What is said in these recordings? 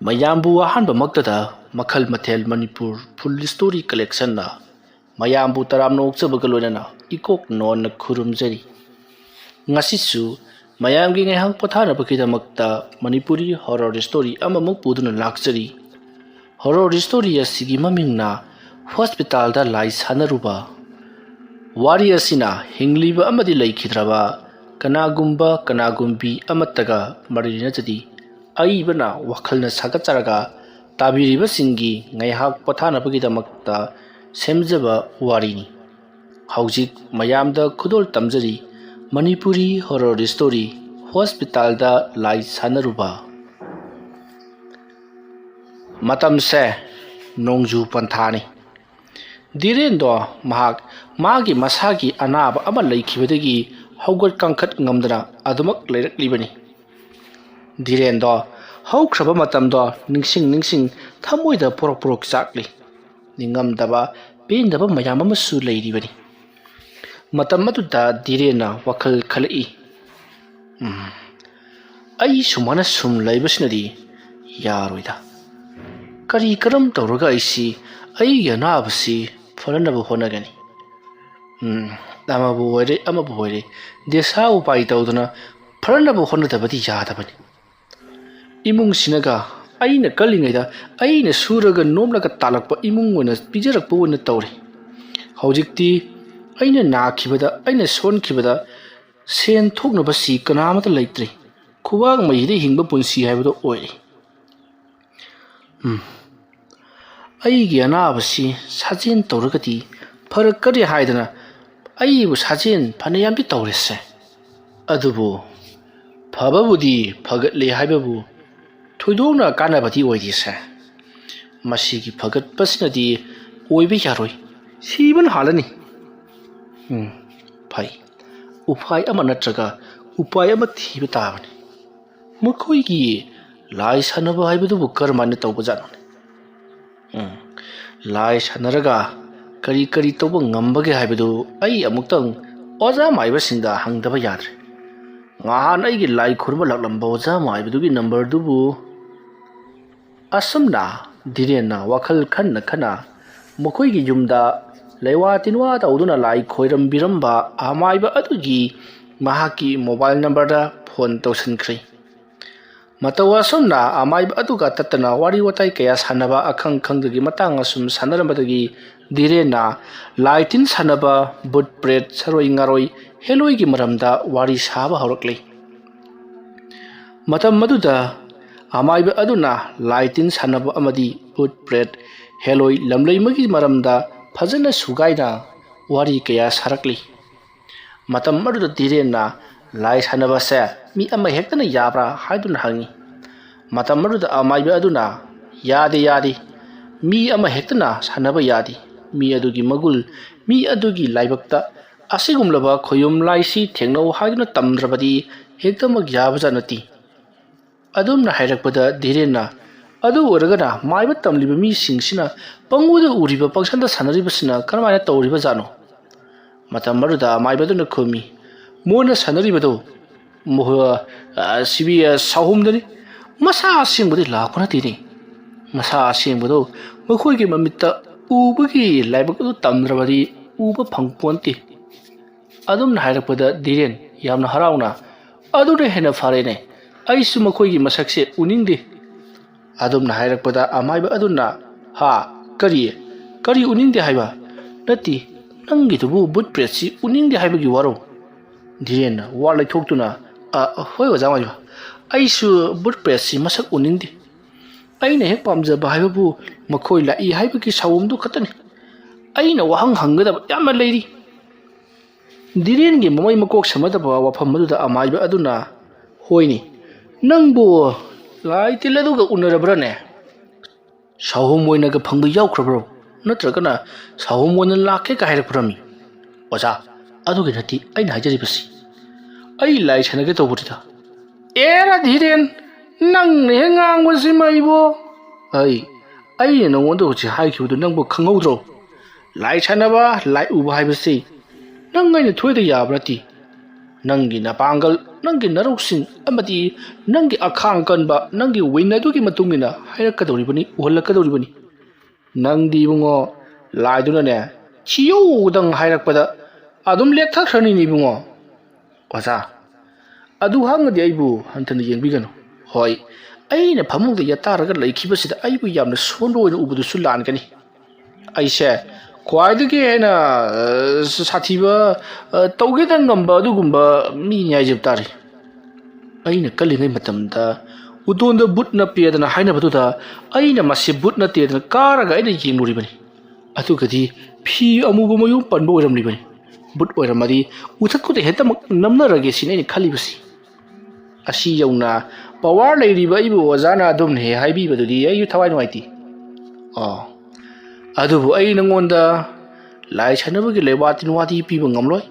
ꯃꯌꯥꯝꯕꯨ ꯑꯍꯥꯟꯕꯃꯛꯇꯗ ꯃꯈꯜ ꯃꯊꯦꯜ ꯃꯅꯤꯄꯨꯔ ꯐꯨꯜ ꯁ꯭ꯇꯣꯔꯤ ꯀꯂꯦꯛꯁꯟꯅ ꯃꯌꯥꯝꯕꯨ ꯇꯔꯥꯝꯅ ꯑꯣꯛꯆꯕꯒ ꯂꯣꯏꯅꯅ ꯏꯀꯣꯛ ꯅꯣꯟꯅ ꯈꯨꯔꯨꯝꯖꯔꯤ꯫ ꯉꯁꯤꯁꯨ ꯃꯌꯥꯝꯒꯤ ꯉꯥꯏꯍꯥꯛ ꯄꯣꯊꯥꯅꯕꯒꯤꯗꯃꯛꯇ ꯃꯅꯤꯄꯨꯔꯤ ꯍꯣꯔꯔ ꯁ꯭ꯇꯣꯔꯤ ꯑꯃꯃꯨꯛ ꯄꯨꯗꯨꯅ ꯂꯥꯛꯆꯔꯤ꯫ ꯍꯣꯔꯔ ꯁ꯭ꯇꯣꯔꯤ ꯑꯁꯤꯒꯤ ꯃꯃꯤꯡꯅ ꯍꯣꯁꯄꯤꯇꯥꯜꯗ ꯂꯥꯏ ꯁꯥꯟꯅꯔꯨꯕ꯫ ꯋꯥꯔꯤ ꯑꯁꯤꯅ ꯍꯤꯡꯂꯤꯕ ꯑꯃꯗꯤ ꯂꯩꯈꯤꯗ꯭ꯔꯕ ꯀꯅꯥꯒꯨꯝꯕꯤ ꯑꯃꯠꯇꯒ ꯃꯔꯤ ꯂꯩꯅꯖꯗꯦ꯫ ꯑꯏꯕꯅ ꯋꯥꯈꯜꯅ ꯁꯥꯒꯠꯆꯔꯒ ꯇꯥꯕꯤꯔꯤꯕꯁꯤꯡꯒꯤ ꯉꯥꯏꯍꯥꯛ ꯄꯣꯊꯥꯅꯕꯒꯤꯗꯃꯛꯇ ꯁꯦꯝꯖꯕ ꯋꯥꯔꯤꯅꯤ꯫ ꯍꯧꯖꯤꯛ ꯃꯌꯥꯝꯗ ꯈꯨꯗꯣꯜ ꯇꯝꯖꯔꯤ ꯃꯅꯤꯄꯨꯔꯤ ꯍꯣꯔꯔ ꯁ꯭ꯇꯣꯔꯤ ꯍꯣꯁꯄꯤꯇꯥꯜꯗ ꯂꯥꯏ ꯁꯥꯟꯅꯔꯨꯕ꯫ ꯃꯇꯝꯁꯦ ꯅꯣꯡꯖꯨ ꯄꯟꯊꯥꯅꯤ꯫ ꯙꯤꯔꯦꯟꯗꯣ ꯃꯥꯒꯤ ꯃꯁꯥꯒꯤ ꯑꯅꯥꯕ ꯑꯃ ꯂꯩꯈꯤꯕꯗꯒꯤ ꯍꯧꯒꯠ ꯀꯥꯡꯈꯠ ꯉꯝꯗꯅ ꯑꯗꯨꯃꯛ ꯂꯩꯔꯛꯂꯤꯕꯅꯤ꯫ ꯙꯤꯔꯦꯟꯗꯣ ꯍꯧꯈ꯭ꯔꯕ ꯃꯇꯝꯗꯣ ꯅꯤꯡꯁꯤꯡ ꯊꯃꯣꯏꯗ ꯄꯣꯔꯣꯛ ꯆꯥꯛꯂꯤ꯫ ꯅꯤꯡꯉꯝꯗꯕ ꯄꯦꯟꯗꯕ ꯃꯌꯥꯝ ꯑꯃꯁꯨ ꯂꯩꯔꯤꯕꯅꯤ꯫ ꯃꯇꯝ ꯑꯗꯨꯗ ꯙꯤꯔꯦꯟꯅ ꯋꯥꯈꯜ ꯈꯜꯂꯛꯏ, ꯑꯩ ꯁꯨꯃꯥꯏꯅ ꯁꯨꯝ ꯂꯩꯕꯁꯤꯅꯗꯤ ꯌꯥꯔꯣꯏꯗ꯫ ꯀꯔꯝ ꯇꯧꯔꯒ ꯑꯩꯒꯤ ꯑꯅꯥꯕꯁꯤ ꯐꯅꯅꯕ ꯍꯣꯠꯅꯒꯅꯤ? ꯑꯃꯕꯨ ꯑꯣꯏꯔꯦ ꯗꯦꯁꯥ ꯎꯄꯥꯏ ꯇꯧꯗꯨꯅ ꯐꯅꯅꯕ ꯍꯣꯠꯅꯗꯕꯗꯤ ꯌꯥꯗꯕꯅꯤ꯫ ꯏꯃꯨꯡꯁꯤꯅꯒ ꯑꯩꯅ ꯀꯜꯂꯤꯉꯩꯗ ꯑꯩꯅ ꯁꯨꯔꯒ ꯅꯣꯝꯂꯒ ꯇꯥꯜꯂꯛꯄ ꯏꯃꯨꯡ ꯑꯣꯏꯅ ꯄꯤꯖꯔꯛꯄ ꯑꯣꯏꯅ ꯇꯧꯔꯤ꯫ ꯍꯧꯖꯤꯛꯇꯤ ꯑꯩꯅ ꯅꯥꯈꯤꯕꯗ, ꯑꯩꯅ ꯁꯣꯟꯈꯤꯕꯗ ꯁꯦꯟ ꯊꯣꯛꯅꯕꯁꯤ ꯀꯅꯥꯃꯇ ꯂꯩꯇ꯭ꯔꯤ꯫ ꯈꯨꯕꯥꯛ ꯃꯩꯗ ꯍꯤꯡꯕ ꯄꯨꯟꯁꯤ ꯍꯥꯏꯕꯗꯣ ꯑꯣꯏꯔꯤ꯫ ꯑꯩꯒꯤ ꯑꯅꯥꯕꯁꯤ ꯁꯥꯖꯦꯟ ꯇꯧꯔꯒꯗꯤ ꯐꯔꯛꯀꯅꯤ ꯍꯥꯏꯗꯅ ꯑꯩꯕꯨ ꯁꯥꯖꯦꯟ ꯐꯅꯌꯥꯝꯗꯤ ꯇꯧꯔꯦꯁꯦ꯫ ꯑꯗꯨꯕꯨ ꯐꯕꯕꯨꯗꯤ ꯐꯒꯠꯂꯦ ꯍꯥꯏꯕꯕꯨ ꯊꯣꯏꯗꯣꯛꯅ ꯀꯥꯟꯅꯕꯗꯤ ꯑꯣꯏꯗꯦꯁꯦ꯫ ꯃꯁꯤꯒꯤ ꯐꯒꯠꯄꯁꯤꯅꯗꯤ ꯑꯣꯏꯕ ꯌꯥꯔꯣꯏ, ꯁꯤꯕꯅ ꯍꯥꯜꯂꯅꯤ꯫ ꯐꯩ, ꯎꯄꯥꯏ ꯑꯃ ꯅꯠꯇ꯭ꯔꯒ ꯎꯄꯥꯏ ꯑꯃ ꯊꯤꯕ ꯇꯥꯕꯅꯤ꯫ ꯃꯈꯣꯏꯒꯤ ꯂꯥꯏ ꯁꯥꯟꯅꯕ ꯍꯥꯏꯕꯗꯨꯕꯨ ꯀꯔꯝꯍꯥꯏꯅ ꯇꯧꯕꯖꯥꯠꯅꯣ? ꯂꯥꯏ ꯁꯥꯟꯅꯔꯒ ꯀꯔꯤ ꯇꯧꯕ ꯉꯝꯕꯒꯦ ꯍꯥꯏꯕꯗꯨ ꯑꯩ ꯑꯃꯨꯛꯇꯪ ꯑꯣꯖꯥ ꯃꯥꯏꯕꯁꯤꯡꯗ ꯍꯪꯗꯕ ꯌꯥꯗ꯭ꯔꯦ꯫ ꯅꯍꯥꯟ ꯑꯩꯒꯤ ꯂꯥꯏ ꯈꯨꯔꯨꯝꯕ ꯂꯥꯛꯂꯝꯕ ꯑꯣꯖꯥ ꯃꯥꯏꯕꯗꯨꯒꯤ ꯅꯝꯕꯔꯗꯨꯕꯨ… ꯑꯁꯨꯝꯅ ꯙꯤꯔꯦꯟꯅ ꯋꯥꯈꯜ ꯈꯟꯅ ꯃꯈꯣꯏꯒꯤ ꯌꯨꯝꯗ ꯂꯩꯋꯥ ꯇꯤꯟꯋꯥ ꯇꯧꯗꯨꯅ ꯂꯥꯏ ꯈꯣꯏꯔꯝꯕꯤꯔꯝꯕ ꯑꯃꯥꯏꯕ ꯑꯗꯨꯒꯤ ꯃꯍꯥꯛꯀꯤ ꯃꯣꯕꯥꯏꯜ ꯅꯝꯕꯔꯗ ꯐꯣꯟ ꯇꯧꯁꯤꯟꯈ꯭ꯔꯦ꯫ ꯃꯇꯧ ꯑꯁꯨꯝꯅ ꯑꯃꯥꯏꯕ ꯑꯗꯨꯒ ꯇꯠꯇꯅ ꯋꯥꯔꯤ ꯋꯥꯇꯥꯏ ꯀꯌꯥ ꯁꯥꯟꯅꯕ, ꯑꯈꯪ-ꯈꯪꯗꯒꯤ ꯃꯇꯥꯡ ꯑꯁꯨꯝ ꯁꯥꯟꯅꯔꯝꯕꯗꯒꯤ ꯙꯤꯔꯦꯟꯅ ꯂꯥꯏ ꯇꯤꯟ ꯁꯥꯟꯅꯕ, ꯚꯨꯠ ꯄ꯭ꯔꯦꯠ, ꯁꯔꯣꯏ ꯉꯥꯔꯣꯏ, ꯍꯦꯂꯣꯏꯒꯤ ꯃꯔꯝꯗ ꯋꯥꯔꯤ ꯁꯥꯕ ꯍꯧꯔꯛꯂꯤ꯫ ꯃꯇꯝ ꯑꯗꯨꯗ ꯑꯃꯥꯏꯕ ꯑꯗꯨꯅ ꯂꯥꯏ ꯇꯤꯟ ꯁꯥꯟꯅꯕ ꯑꯃꯗꯤ ꯚꯨꯠ ꯄ꯭ꯔꯦꯠ, ꯍꯦꯂꯣꯏ, ꯂꯝꯂꯩꯃꯒꯤ ꯃꯔꯝꯗ ꯐꯖꯅ ꯁꯨꯒꯥꯏꯅ ꯋꯥꯔꯤ ꯀꯌꯥ ꯁꯥꯔꯛꯂꯤ꯫ ꯃꯇꯝ ꯑꯗꯨꯗ ꯙꯤꯔꯦꯟꯅ ꯂꯥꯏ ꯁꯥꯟꯅꯕꯁꯦ ꯃꯤ ꯑꯃ ꯍꯦꯛꯇꯅ ꯌꯥꯕ꯭ꯔꯥ ꯍꯥꯏꯗꯨꯅ ꯍꯪꯉꯤ꯫ ꯃꯇꯝ ꯑꯗꯨꯗ ꯑꯃꯥꯏꯕ ꯑꯗꯨꯅ ꯌꯥꯗꯦ, ꯃꯤ ꯑꯃ ꯍꯦꯛꯇꯅ ꯁꯥꯟꯅꯕ ꯌꯥꯗꯦ꯫ ꯃꯤ ꯑꯗꯨꯒꯤ ꯃꯒꯨꯟ, ꯃꯤ ꯑꯗꯨꯒꯤ ꯂꯥꯏꯕꯛꯇ ꯑꯁꯤꯒꯨꯝꯂꯕ ꯈꯣꯌꯨꯝ ꯂꯥꯏꯁꯤ ꯊꯦꯡꯅꯧ ꯍꯥꯏꯗꯨꯅ ꯇꯝꯗ꯭ꯔꯕꯗꯤ ꯍꯦꯛꯇꯃꯛ ꯌꯥꯕꯖꯥꯠ ꯅꯠꯇꯦ꯫ ꯑꯗꯨꯝꯅ ꯍꯥꯏꯔꯛꯄꯗ ꯙꯤꯔꯦꯟꯅ ꯑꯗꯨ ꯑꯣꯏꯔꯒꯅ ꯃꯥꯏꯕ ꯇꯝꯂꯤꯕ ꯃꯤꯁꯤꯡꯁꯤꯅ ꯄꯪꯎꯗ ꯎꯔꯤꯕ, ꯄꯪꯁꯥꯟꯗ ꯁꯥꯟꯅꯔꯤꯕꯁꯤꯅ ꯀꯔꯝꯍꯥꯏꯅ ꯇꯧꯔꯤꯕꯖꯥꯠꯅꯣ? ꯃꯇꯝ ꯑꯗꯨꯗ ꯑꯃꯥꯏꯕꯗꯨꯅ ꯈꯨꯝꯃꯤ, ꯃꯣꯏꯅ ꯁꯥꯟꯅꯔꯤꯕꯗꯣ ꯁꯤꯕꯤ ꯁꯥꯍꯨꯝꯗꯅꯤ, ꯃꯁꯥ ꯑꯁꯦꯡꯕꯗꯤ ꯂꯥꯛꯄ ꯅꯠꯇꯦꯅꯦ꯫ ꯃꯁꯥ ꯑꯁꯦꯡꯕꯗꯣ ꯃꯈꯣꯏꯒꯤ ꯃꯃꯤꯠꯇ ꯎꯕꯒꯤ ꯂꯥꯏꯕꯛ ꯑꯗꯨ ꯇꯝꯗ꯭ꯔꯕꯗꯤ ꯎꯕ ꯐꯪꯄꯣꯟꯇꯦ꯫ ꯑꯗꯨꯝꯅ ꯍꯥꯏꯔꯛꯄꯗ ꯙꯤꯔꯦꯟ ꯌꯥꯝꯅ ꯍꯔꯥꯎꯅ, ꯑꯗꯨꯅ ꯍꯦꯟꯅ ꯐꯔꯦꯅꯦ, ꯑꯩꯁꯨ ꯃꯈꯣꯏꯒꯤ ꯃꯁꯛꯁꯦ ꯎꯅꯤꯡꯗꯦ꯫ ꯑꯗꯨꯝꯅ ꯍꯥꯏꯔꯛꯄꯗ ꯑꯃꯥꯏꯕ ꯑꯗꯨꯅ, ꯀꯔꯤ ꯎꯅꯤꯡꯗꯦ ꯍꯥꯏꯕ? ꯅꯠꯇꯦ, ꯅꯪꯒꯤꯗꯨꯕꯨ ꯚꯨꯠ ꯄ꯭ꯔꯦꯠꯁꯤ ꯎꯅꯤꯡꯗꯦ ꯍꯥꯏꯕꯒꯤ ꯋꯥꯔꯣ? ꯙꯤꯔꯦꯟꯅ ꯋꯥ ꯂꯩꯊꯣꯛꯇꯨꯅ, ꯍꯣꯏ ꯑꯣꯖꯥ ꯃꯥꯏꯕ, ꯑꯩꯁꯨ ꯚꯨꯠ ꯄ꯭ꯔꯦꯠꯁꯤ ꯃꯁꯛ ꯎꯅꯤꯡꯗꯦ꯫ ꯑꯩꯅ ꯍꯦꯛ ꯄꯥꯝꯖꯕ ꯍꯥꯏꯕꯕꯨ ꯃꯈꯣꯏ ꯂꯥꯛꯏ ꯍꯥꯏꯕꯒꯤ ꯁꯥꯎꯝꯗꯨ ꯈꯛꯇꯅꯤ꯫ ꯑꯩꯅ ꯋꯥꯍꯪ ꯍꯪꯒꯗꯕ ꯌꯥꯝꯅ ꯂꯩꯔꯤ꯫ ꯙꯤꯔꯦꯟꯒꯤ ꯃꯃꯩ ꯃꯀꯣꯛ ꯁꯝꯅꯗꯕ ꯋꯥꯐꯝ ꯑꯗꯨꯗ ꯑꯃꯥꯏꯕ ꯑꯗꯨꯅ, ꯍꯣꯏꯅꯦ, ꯅꯪꯕꯨ ꯂꯥꯏ ꯇꯤꯜ ꯑꯗꯨꯒ ꯎꯅꯔꯕ꯭ꯔꯅꯦ? ꯁꯥꯍꯨꯝ ꯑꯣꯏꯅꯒ ꯐꯪꯕ ꯌꯥꯎꯈ꯭ꯔꯕ꯭ꯔꯣ? ꯅꯠꯇ꯭ꯔꯒꯅ ꯁꯥꯍꯨꯝ ꯑꯣꯏꯅ ꯂꯥꯛꯀꯦꯒ ꯍꯥꯏꯔꯛꯄ꯭ꯔꯃꯤ? ꯑꯣꯖꯥ, ꯑꯗꯨꯒꯤ ꯅꯠꯇꯦ ꯑꯩꯅ ꯍꯥꯏꯖꯔꯤꯕꯁꯤ, ꯑꯩ ꯂꯥꯏ ꯁꯥꯟꯅꯒꯦ ꯇꯧꯕꯅꯤꯗ꯫ ꯑꯦꯔꯥ ꯙꯤꯔꯦꯟ, ꯅꯪꯅ ꯍꯦꯛ ꯉꯥꯡꯕꯁꯤ ꯃꯩꯕꯣ! ꯑꯩꯅ ꯅꯉꯣꯟꯗ ꯍꯧꯖꯤꯛ ꯍꯥꯏꯈꯤꯕꯗꯨ ꯅꯪꯕꯨ ꯈꯪꯍꯧꯗ꯭ꯔꯣ? ꯂꯥꯏ ꯁꯥꯟꯅꯕ, ꯂꯥꯏ ꯎꯕ ꯍꯥꯏꯕꯁꯤ ꯅꯪ ꯑꯩꯅ ꯊꯣꯏꯗ ꯌꯥꯕ ꯅꯠꯇꯦ꯫ Nangi na pangal, nangi naruksin, amati nangi akhang kanba, nangi winadu ki matungina, hayakadoribani, walakadoribani. Nang di bungo, laiduna ne, chiyo udang hayakpada, adum lekta krani ni bungo. Oza, adu hangadi aibu, hantani yengbigano. Hoi, aina pamungda yataraga laikibasida aibu yamna sondo ina ubudu sulan kani. Aise, ख्वाइदगी हैना साथीबा तौगेदा ngamba adugumba mi nyai jib tari aina kalingai matamda udonda butna pedana haina batuda aina masi butna tedana karaga aina yenguri bani atugadi phi amubu mayum panbo oramli bani but oramadi uthat ko heta namna rage sin aina khali basi asi yauna power leiriba ibu wazana adum ne haibi badudi ayu thawai nuaiti adubu ai nangonda lai chanabagi lewatin wati piba ngamloi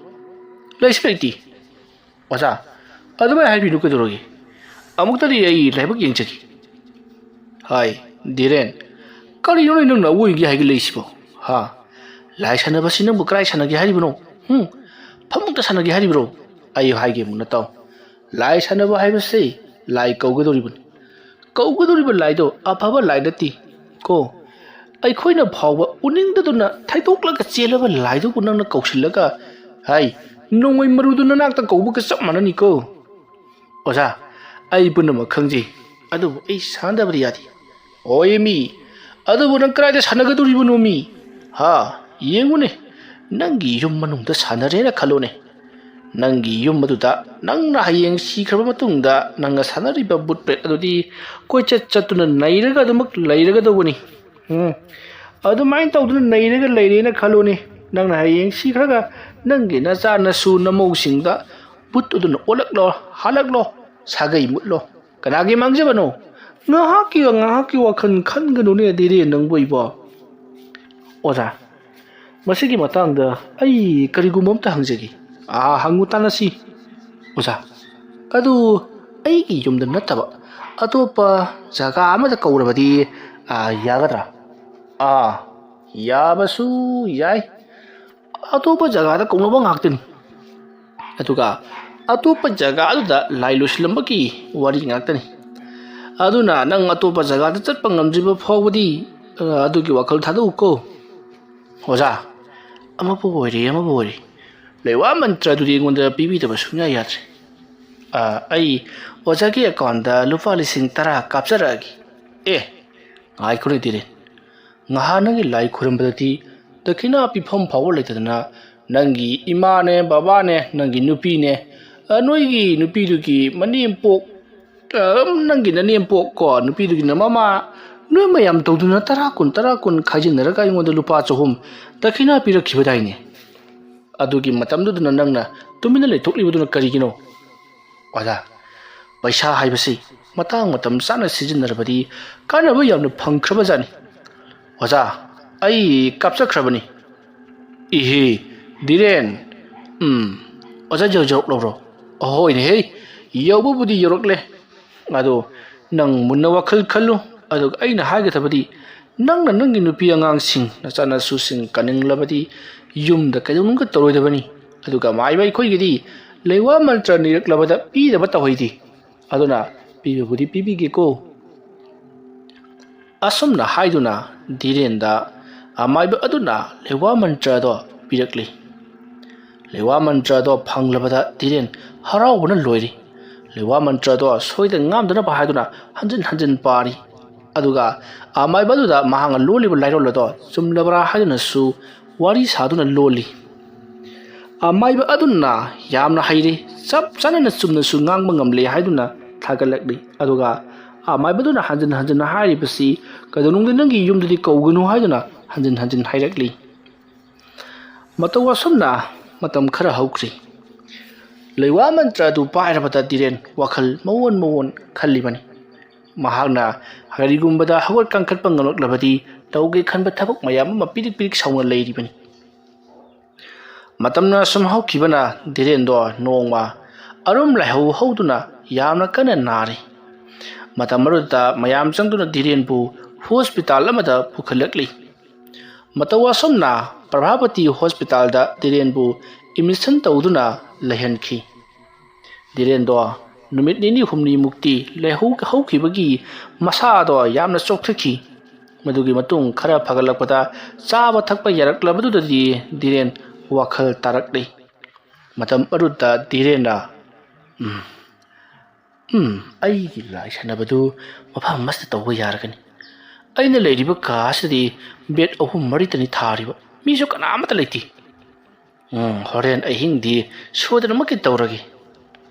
lai specti wasa adubai haibi nu kedorogi amuktari ai laibak yengchaki hai diren kali yonoi nang na woingi haigi leisibo ha lai chanabasi nang bukrai chanagi haribono phamungta chanagi haribro ai haigi mun taw lai chanaba haibase lai kaugadoribun lai do afaba lai dati ko ꯑꯩꯈꯣꯏꯅ ꯐꯥꯎꯕ ꯎꯅꯤꯡꯗꯗꯨꯅ ꯊꯩꯗꯣꯛꯂꯒ ꯆꯦꯜꯂꯕ ꯂꯥꯏꯗꯨꯕꯨ ꯅꯪꯅ ꯀꯧꯁꯤꯜꯂꯒ ꯍꯥꯏ ꯅꯣꯡꯃꯩ ꯃꯔꯨꯗꯨ ꯅꯅꯥꯛꯇ ꯀꯧꯕꯒ ꯆꯞ ꯃꯥꯟꯅꯅꯤꯀꯣ ꯑꯣꯖꯥ ꯑꯩ ꯄꯨꯝꯅꯃꯛ ꯈꯪꯖꯩ ꯑꯗꯨꯕꯨ ꯑꯩ ꯁꯥꯟꯅꯗꯕꯗꯤ ꯌꯥꯗꯦ ꯍꯣꯏ ꯃꯤ ꯑꯗꯨꯕꯨ ꯅꯪ ꯀꯗꯥꯏꯗ ꯁꯥꯟꯅꯒꯗꯧꯔꯤꯕꯅꯣ ꯃꯤ ꯍꯥ ꯌꯦꯡꯉꯨꯅꯦ ꯅꯪꯒꯤ ꯌꯨꯝ ꯃꯅꯨꯡꯗ ꯁꯥꯟꯅꯔꯦꯅ ꯈꯜꯂꯣꯅꯦ ꯅꯪꯒꯤ ꯌꯨꯝ ꯑꯗꯨꯗ ꯅꯪꯅ ꯍꯌꯦꯡ ꯁꯤꯈ꯭ꯔꯕ ꯃꯇꯨꯡꯗ ꯅꯪꯅ ꯁꯥꯟꯅꯔꯤꯕ ꯕꯨꯠ ꯕ꯭ꯔꯦꯗ ꯑꯗꯨꯗꯤ ꯀꯣꯏꯆꯠ ꯆꯠꯇꯨꯅ ꯅꯩꯔꯒ ꯑꯗꯨꯃꯛ ꯂꯩꯔꯒꯗꯧꯕꯅꯤ ꯑꯗꯨꯃꯥꯏꯅ ꯇꯧꯗꯨꯅ ꯅꯩꯔꯒ ꯂꯩꯔꯦꯅ ꯈꯜꯂꯣꯅꯦ ꯅꯪꯅ ꯍꯌꯦꯡ ꯁꯤꯈ꯭ꯔꯒ ꯅꯪꯒꯤ ꯅꯆꯥ ꯅꯁꯨ ꯅꯃꯧꯁꯤꯡꯗ ꯕꯨꯠ ꯑꯗꯨꯅ ꯑꯣꯜꯂꯛꯂꯣ ꯍꯥꯠꯂꯛꯂꯣ ꯁꯥꯒꯩ ꯃꯨꯠꯂꯣ ꯀꯅꯥꯒꯤ ꯃꯥꯡꯖꯕꯅꯣ ꯉꯥꯏꯍꯥꯛꯀꯤ ꯋꯥꯈꯜ ꯈꯟꯒꯅꯨꯅꯦ ꯗꯤꯔꯦ ꯅꯪꯕꯨ ꯏꯕꯣ ꯑꯣꯖꯥ ꯃꯁꯤꯒꯤ ꯃꯇꯥꯡꯗ ꯑꯩ ꯀꯔꯤꯒꯨꯝꯕ ꯑꯝꯇ ꯍꯪꯖꯒꯦ ꯍꯪꯉꯨ ꯇꯥꯟꯅꯁꯤ ꯑꯣꯖꯥ ꯑꯗꯨ ꯑꯩꯒꯤ ꯌꯨꯝꯗ ꯅꯠꯇꯕ ꯑꯇꯣꯞꯄ ꯖꯒꯥ ꯑꯃꯗ ꯀꯧꯔꯕꯗꯤ ꯌꯥꯒꯗ꯭ꯔꯥ ꯌꯥꯕꯁꯨ ꯌꯥꯏ ꯑꯇꯣꯞꯄ ꯖꯒꯥꯗ ꯀꯧꯅꯕ ꯉꯥꯛꯇꯅꯤ ꯑꯗꯨꯒ ꯑꯇꯣꯞꯄ ꯖꯒꯥ ꯑꯗꯨꯗ ꯂꯥꯏ ꯂꯣꯏꯁꯤꯜꯂꯝꯕꯒꯤ ꯋꯥꯔꯤ ꯉꯥꯛꯇꯅꯤ ꯑꯗꯨꯅ ꯅꯪ ꯑꯇꯣꯞꯄ ꯖꯒꯥꯗ ꯆꯠꯄ ꯉꯝꯗ꯭ꯔꯤꯕ ꯐꯥꯎꯕꯗꯤ ꯑꯗꯨꯒꯤ ꯋꯥꯈꯜ ꯊꯥꯗꯣꯛꯎꯀꯣ ꯑꯣꯖꯥ ꯑꯃꯕꯨ ꯑꯣꯏꯔꯦ ꯂꯩꯋꯥ ꯃꯟꯇ꯭ꯔꯗꯨꯗꯤ ꯑꯩꯉꯣꯟꯗ ꯄꯤꯕꯤꯗꯕ ꯁꯨꯡꯌꯥ ꯌꯥꯗ꯭ꯔꯦ ꯑꯩ ꯑꯣꯖꯥꯒꯤ ꯑꯦꯀꯥꯎꯟꯗ ꯂꯨꯄꯥ 10,000 ꯀꯥꯞꯆꯔꯛꯑꯒꯦ ꯉꯥꯏꯈꯣꯅꯦ ꯗꯤꯔꯦꯟ ngaha nangi lai khurambadati dakhina pifam phawo leitadana nangi imane babane nangi nupi ne noigi nupi dugi manim pok nangi nanem pok ko nupi dugi na mama noi mayam tawduna 10 khajinaraga ingoda lupa 3 dakhina pirakhibadaine adugi matamduduna nangna tumina leithoklibuduna karigino oda paisa haibasi matang matam sana sijinarabadi kanaba yamna phangkhrabajani oza ai kapchakhrabani ihi diren oza jawjawk lobro hoi ne hey yawbudi yorokle ado nang munna wakhal khallu ado aina hage thabadi nangna nangi nupi angang sing nachana su sing kaning labadi yumda kaidunga toroidabani aduga mai bai khoigidi lewa mantra nirak labada pi daba tahoidi aduna pibudi pibige ko asumna haiduna direnda amaiba aduna lewa mantra do pirakli lewa mantra do phanglabada diren harawbana loiri lewa mantra do soida ngamdana ba haiduna hanjin pari aduga amaiba duda mahanga loli ba lairo lodo chumlabra haiduna su wari saduna loli amaiba aduna yamna hairi chap chanana chumna su ngangba ngamle haiduna thagalakli aduga amaibaduna hanjin hairibasi kadonungde nangi yumdudi kauganu haiduna hanjin hairakli matawa somna matam khara haukri leiwa mantra du pairabata diren wakhal mawon khallibani mahagna harigumbada hawat kankhat pangalok labadi tauge khanba thabuk mayam ma pirik sauna leiribani matamna somehow kibana diren do nongma arum lahau hauduna yamna kana nari matamaruta mayam changduna direnbu hospital amada pukhalakli matawa somna prabhavati hospital da direnbu emission tawduna lehankhi ꯗꯤꯔꯦꯟꯗꯣ ꯅꯨꯃꯤꯠ ꯅꯤꯅꯤ ꯍꯨꯝꯅꯤ ꯃꯨꯛꯇꯤ ꯍꯧꯈꯤꯕꯒꯤ ꯃꯁꯥꯗꯣ ꯌꯥꯝꯅ ꯆꯣꯛꯊꯈꯤ ꯃꯗꯨꯒꯤ ꯃꯇꯨꯡ ꯈꯔ ꯐꯒꯠꯂꯛꯄꯗ ꯆꯥꯕ ꯊꯛꯄ ꯌꯥꯔꯛꯂꯕꯗꯨꯗꯗꯤ ꯗꯤꯔꯦꯟ ꯋꯥꯈꯜ ꯇꯥꯔꯛꯂꯤ ꯃꯇꯝ ꯑꯗꯨꯗ ꯗꯤꯔꯦꯟꯅ ꯑꯩꯒꯤ ꯂꯥꯏ ꯁꯥꯟꯅꯕꯗꯨ ꯃꯐꯝ ꯑꯃꯗ ꯇꯧꯕ ꯌꯥꯔꯒꯅꯤ ꯑꯩꯅ ꯂꯩꯔꯤꯕ ꯀꯥ ꯑꯁꯤꯗꯤ ꯕꯦꯠ 3-4ꯇꯅꯤ ꯊꯥꯔꯤꯕ ꯃꯤꯁꯨ ꯀꯅꯥꯃꯠꯇ ꯂꯩꯇꯦ ꯍꯣꯔꯦꯟ ꯑꯍꯤꯡꯗꯤ ꯁꯣꯏꯗꯅꯃꯛꯀꯤ ꯇꯧꯔꯒꯦ